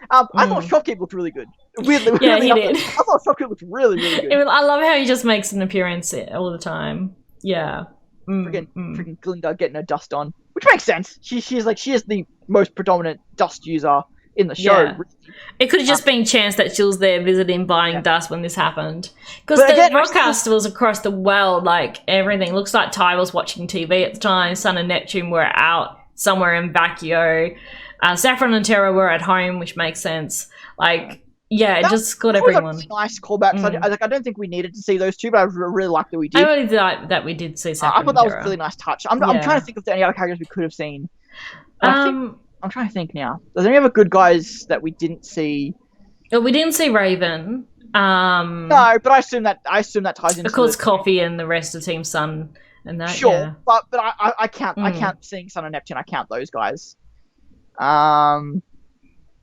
Speaker 2: I thought Shopkeep looked really good. Weirdly,
Speaker 1: yeah, he did.
Speaker 2: I thought Shopkeep looked really, really good.
Speaker 1: I love how he just makes an appearance all the time. Yeah.
Speaker 2: Freaking Glinda getting her dust on, which makes sense. She is the most predominant dust user in the show.
Speaker 1: Yeah. It could have just been chance that she was there visiting, buying dust when this happened. Because the broadcast was across the world, like everything. Looks like Ty was watching TV at the time. Sun and Neptune were out somewhere in Vacchio. Saffron and Terra were at home, which makes sense. Like, yeah, it just got everyone.
Speaker 2: Really nice callbacks. I don't think we needed to see those two, but I really like that we did.
Speaker 1: I really like that we did see Saffron.
Speaker 2: I thought that was a really nice touch. I'm trying to think of any other characters we could have seen. I'm trying to think now. Are there any other good guys that we didn't see?
Speaker 1: Well, we didn't see Raven.
Speaker 2: No, but I assume that ties into.
Speaker 1: Of course, Coffee and the rest of Team Sun and that.
Speaker 2: Sure,
Speaker 1: yeah.
Speaker 2: but I can't seeing Sun and Neptune. I count those guys.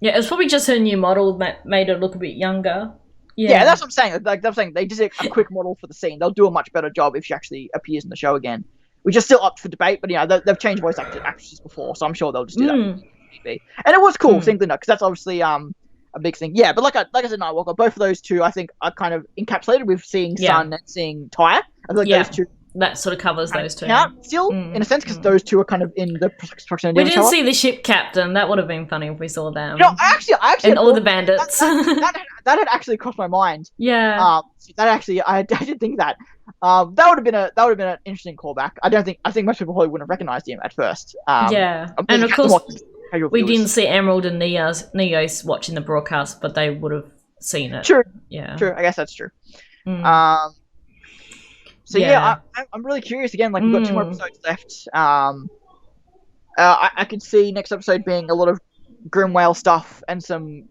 Speaker 1: Yeah, it's probably just her new model that made her look a bit younger.
Speaker 2: Yeah, that's what I'm saying. Like I'm saying, they just did a quick model for the scene. They'll do a much better job if she actually appears in the show again. Which is still up for debate, but they've changed voice actresses before, so I'm sure they'll just do that. And it was cool seeing Glinda, because that's obviously a big thing. Yeah, but like I said, Nightwalker, both of those two I think are kind of encapsulated with seeing Sun and seeing Tyre. I feel like those two.
Speaker 1: That sort of covers those two.
Speaker 2: Still, in a sense, because those two are kind of in the proximity.
Speaker 1: We didn't see the ship captain. That would have been funny if we saw them.
Speaker 2: No, I actually,
Speaker 1: and all the bandits.
Speaker 2: That had actually crossed my mind.
Speaker 1: Yeah.
Speaker 2: I did think that. That would have been an interesting callback. I think most people probably wouldn't have recognized him at first.
Speaker 1: Yeah, and of course we didn't see Emerald and Neos watching the broadcast, but they would have seen it.
Speaker 2: True.
Speaker 1: Yeah.
Speaker 2: True. I guess that's true. So I'm really curious again. Like we've got 2 more episodes left. I could see next episode being a lot of Grimwhale stuff and some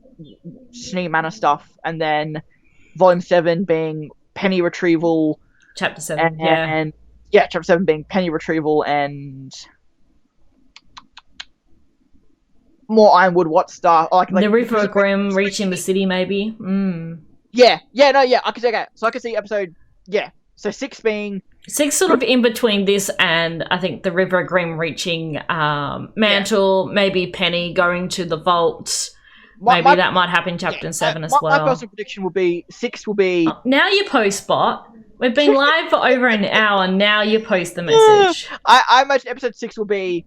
Speaker 2: Schnee Manor stuff, and then Volume 7 being Penny retrieval.
Speaker 1: Chapter 7,
Speaker 2: and Chapter 7 being Penny retrieval and more Ironwood Watt stuff. Like
Speaker 1: the River Grim reaching the city, maybe.
Speaker 2: I could see. Okay, so I could see episode. Yeah, so 6 being
Speaker 1: 6 sort of in between this and I think the River Grim reaching Mantle. Maybe Penny going to the vault. Maybe that might happen in Chapter 7 as well.
Speaker 2: My personal prediction will be 6 will be.
Speaker 1: Now you post, bot. We've been live for over an hour. Now you post the message.
Speaker 2: I imagine episode 6 will be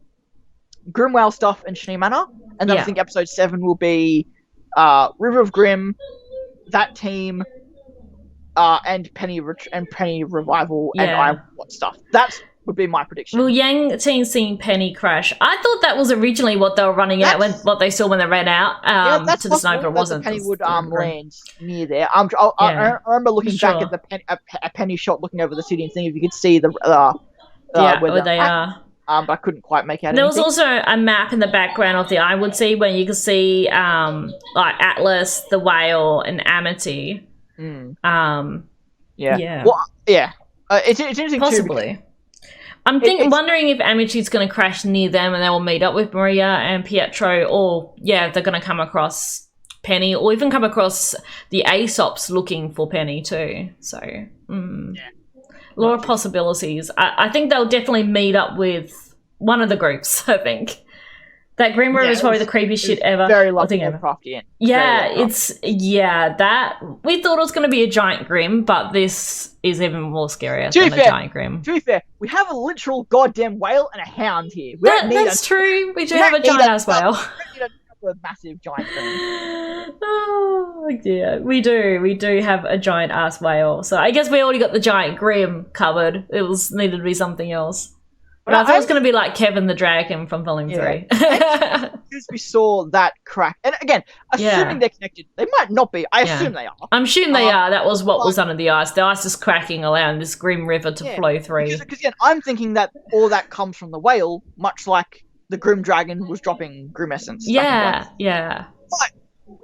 Speaker 2: Grimwell stuff and Schnee Manor, and then I think episode 7 will be River of Grim, that team, and Penny revival and Ironwood stuff. That would be my prediction.
Speaker 1: Well, Yang team seeing Penny crash. I thought that was originally what they were running at, what they saw when they ran out to the sniper. It wasn't.
Speaker 2: Penny would land near there. I remember looking back at a Penny shot looking over the city and seeing if you could see the where they are. But I couldn't quite make out.
Speaker 1: There was also a map in the background of the Ironwood Sea where you could see like Atlas, the whale, and Amity.
Speaker 2: Well, it's interesting
Speaker 1: possibly. Too, I'm wondering if Amity's going to crash near them and they will meet up with Maria and Pietro, or they're going to come across Penny, or even come across the Aesops looking for Penny too. So, a lot of possibilities. I think they'll definitely meet up with one of the groups. I think that Green River is probably the creepiest shit ever.
Speaker 2: Very Lovecraftian.
Speaker 1: That we thought it was going to be a giant Grim, but this is even more scarier than a giant Grim.
Speaker 2: To be fair, we have a literal goddamn whale and a hound here.
Speaker 1: That's true. We do have a giant ass whale.
Speaker 2: We don't need a massive giant Grim.
Speaker 1: Oh yeah, we do have a giant ass whale. So I guess we already got the giant Grim covered. It needed to be something else. But I thought it was going to be like Kevin the Dragon from Volume 3.
Speaker 2: Because we saw that crack. And again, assuming they're connected, they might not be. I assume they are.
Speaker 1: I'm assuming they are. That was what was under the ice. The ice is cracking, allowing this Grim River to flow through.
Speaker 2: Because again, I'm thinking that all that comes from the whale, much like the Grim Dragon was dropping Grim Essence.
Speaker 1: Yeah.
Speaker 2: But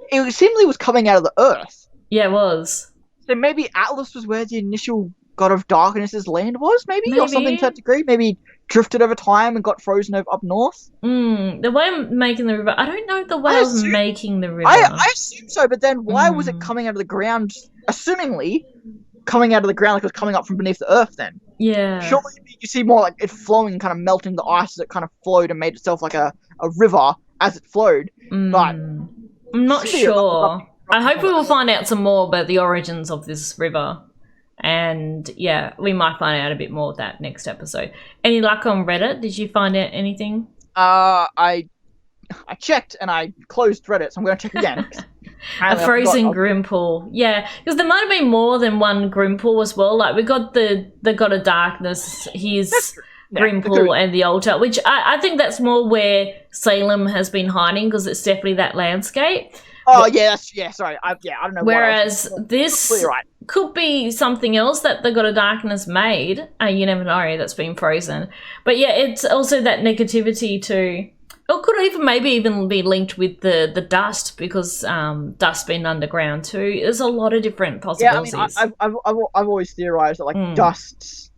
Speaker 2: it seemingly was coming out of the earth.
Speaker 1: Yeah, it was.
Speaker 2: So maybe Atlas was where the initial God of Darkness's land was, maybe? Or something to that degree. Maybe drifted over time and got frozen over up north.
Speaker 1: The whale making the river. I don't know if the whale's making the river.
Speaker 2: I assume so, but then why was it coming out of the ground? Assumingly, coming out of the ground like it was coming up from beneath the earth. Then surely you see more like it flowing, kind of melting the ice as it kind of flowed and made itself like a river as it flowed. But
Speaker 1: I'm not sure. I hope we will find out some more about the origins of this river. And yeah, we might find out a bit more of that next episode. Any luck on Reddit? Did you find out anything?
Speaker 2: I checked and I closed Reddit, so I'm going to check again.
Speaker 1: A frozen Grimpool. Yeah, because there might have been more than one Grimpool as well. Like we got the God of Darkness, his Grimpool and the altar, which I think that's more where Salem has been hiding because it's definitely that landscape.
Speaker 2: Oh, sorry. I don't know.
Speaker 1: Whereas this could be something else that the God of Darkness made. You never know, that's been frozen. But yeah, it's also that negativity too. It could even be linked with the dust because dust's been underground too. There's a lot of different possibilities.
Speaker 2: Yeah, I mean, I've always theorized that like dust,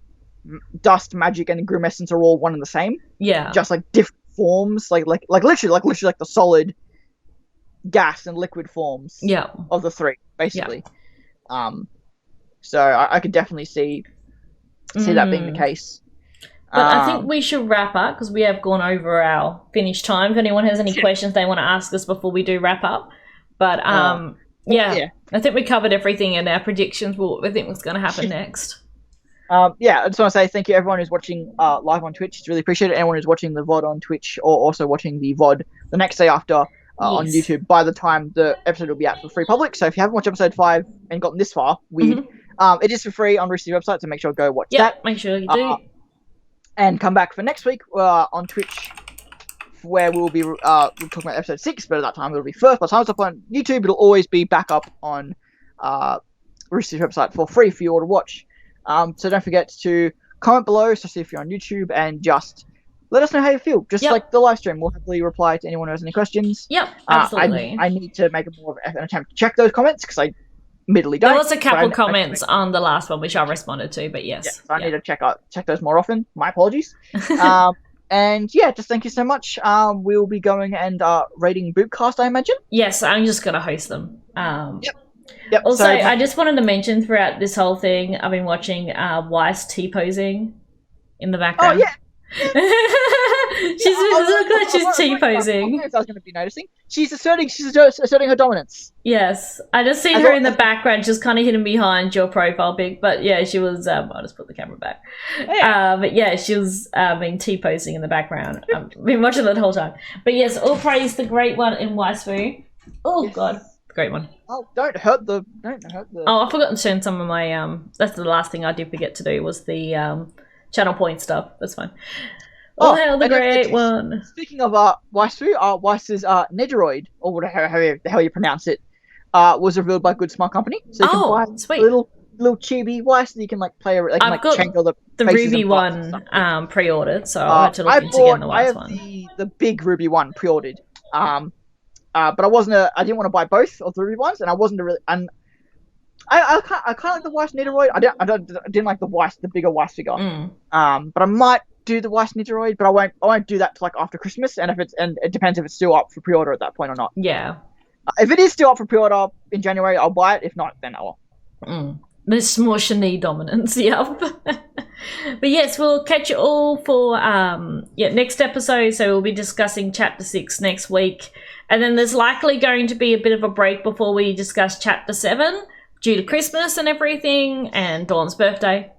Speaker 2: magic, and grim essence are all one and the same. Yeah. Just like different forms, like literally like the solid gas and liquid forms of the three, basically. So I could definitely see that being the case.
Speaker 1: But I think we should wrap up because we have gone over our finish time. If anyone has any questions they want to ask us before we do wrap up. But I think we covered everything in our predictions. What we think was going to happen next.
Speaker 2: I just want to say thank you everyone who's watching live on Twitch. It's really appreciated. Anyone who's watching the VOD on Twitch or also watching the VOD the next day after on YouTube. By the time the episode will be out for free public. So if you haven't watched episode 5 and gotten this far, weird. It is for free on Rooster's website, so make sure to go watch that.
Speaker 1: Make sure you do.
Speaker 2: And come back for next week on Twitch, where we'll be talking about episode 6, but at that time it'll be first. By the time it's up on YouTube, it'll always be back up on Rooster's website for free for you all to watch. So don't forget to comment below, especially if you're on YouTube, and just let us know how you feel. Just like the live stream, we'll happily reply to anyone who has any questions.
Speaker 1: Absolutely.
Speaker 2: I need to make more of an attempt to check those comments because I admittedly don't.
Speaker 1: There was a couple of comments on the last one which I responded to, but yes.
Speaker 2: So I need to check those more often. My apologies. And just thank you so much. We'll be going and rating Boopcast, I imagine.
Speaker 1: Yes, I'm just going to host them.
Speaker 2: Yep.
Speaker 1: Also, I just wanted to mention throughout this whole thing, I've been watching Weiss T-posing in the background.
Speaker 2: Oh, yeah.
Speaker 1: She's like she's T-posing.
Speaker 2: I was going to be noticing. She's asserting her dominance.
Speaker 1: Yes, I just seen her in the background, just kind of hidden behind your profile pic. But yeah, she was. I'll just put the camera back. But yeah, she was been T-posing in the background. I've been watching that the whole time. But yes, all praise the great one in Waifu. Oh God, great one.
Speaker 2: Oh, don't hurt the.
Speaker 1: Oh, I forgot to turn some of my. That's the last thing I did forget to do was the channel point stuff. That's fine. Oh, hell, the great one.
Speaker 2: Speaking of Waifu, Weiss's Nedoroid, or whatever the hell you pronounce it, was revealed by Good Smart Company. So you can buy
Speaker 1: sweet.
Speaker 2: little chibi Weiss that you can like play. I've got
Speaker 1: change all the RWBY one pre-ordered, so I had to look into getting the Weiss one.
Speaker 2: I have the big RWBY one pre-ordered. But I didn't want to buy both of the RWBY ones, and I wasn't really. And I kind of like the Weiss Nedoroid. I didn't like the bigger Weiss figure. But I might do the Weiss Nedoroid, but I won't do that till like after Christmas, and it depends if it's still up for pre-order at that point or not.
Speaker 1: Yeah.
Speaker 2: If it is still up for pre-order in January, I'll buy it. If not, then I will.
Speaker 1: There's more Shani dominance, yep. But yes, we'll catch you all for next episode. So we'll be discussing Chapter 6 next week, and then there's likely going to be a bit of a break before we discuss Chapter 7 due to Christmas and everything, and Dawn's birthday.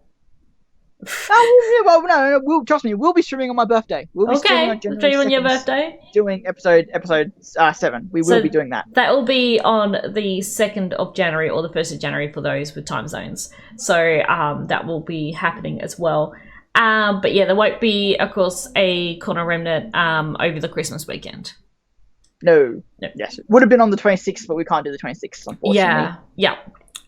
Speaker 2: No, trust me, we'll be streaming on my birthday. We'll be streaming
Speaker 1: on your birthday?
Speaker 2: Doing episode 7. We will be doing that.
Speaker 1: That will be on the 2nd of January or the 1st of January for those with time zones. So that will be happening as well. But yeah, there won't be, of course, a Corner of Remnant over the Christmas weekend.
Speaker 2: No. Yes. It would have been on the 26th, but we can't do the 26th, unfortunately.
Speaker 1: Yeah.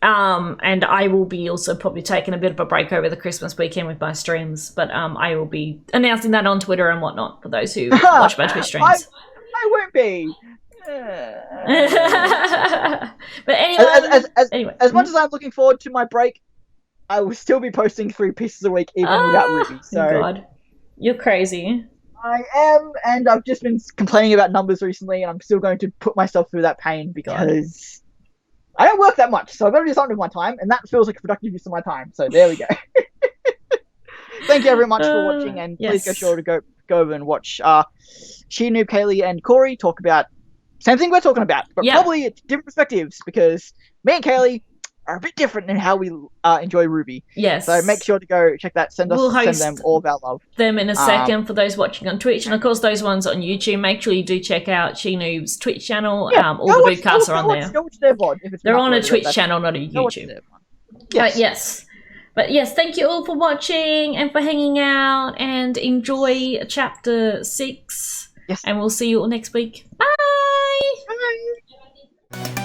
Speaker 1: And I will be also probably taking a bit of a break over the Christmas weekend with my streams, but I will be announcing that on Twitter and whatnot for those who watch my Twitch streams.
Speaker 2: I won't be.
Speaker 1: But anyway,
Speaker 2: as much as I'm looking forward to my break, I will still be posting 3 pieces a week, even without RWBY. So,
Speaker 1: God. You're crazy.
Speaker 2: I am, and I've just been complaining about numbers recently, and I'm still going to put myself through that pain because I don't work that much, so I've got to do something with my time, and that feels like a productive use of my time. So there we go. Thank you very much for watching, and please go sure to go over and watch She, Noob, Kaylee, and Corey talk about same thing we're talking about, but probably it's different perspectives because me and Kaylee are a bit different in how we enjoy RWBY.
Speaker 1: Yes.
Speaker 2: So make sure to go check that. Send them all of our love.
Speaker 1: Them in a second for those watching on Twitch, and of course those ones on YouTube. Make sure you do check out She Noob's Twitch channel. All the podcasts are on there.
Speaker 2: Go watch their VOD if it's
Speaker 1: They're on a Twitch channel, not a YouTube.
Speaker 2: Yes.
Speaker 1: But yes, thank you all for watching and for hanging out, and enjoy chapter 6.
Speaker 2: Yes.
Speaker 1: And we'll see you all next week. Bye.
Speaker 2: Bye.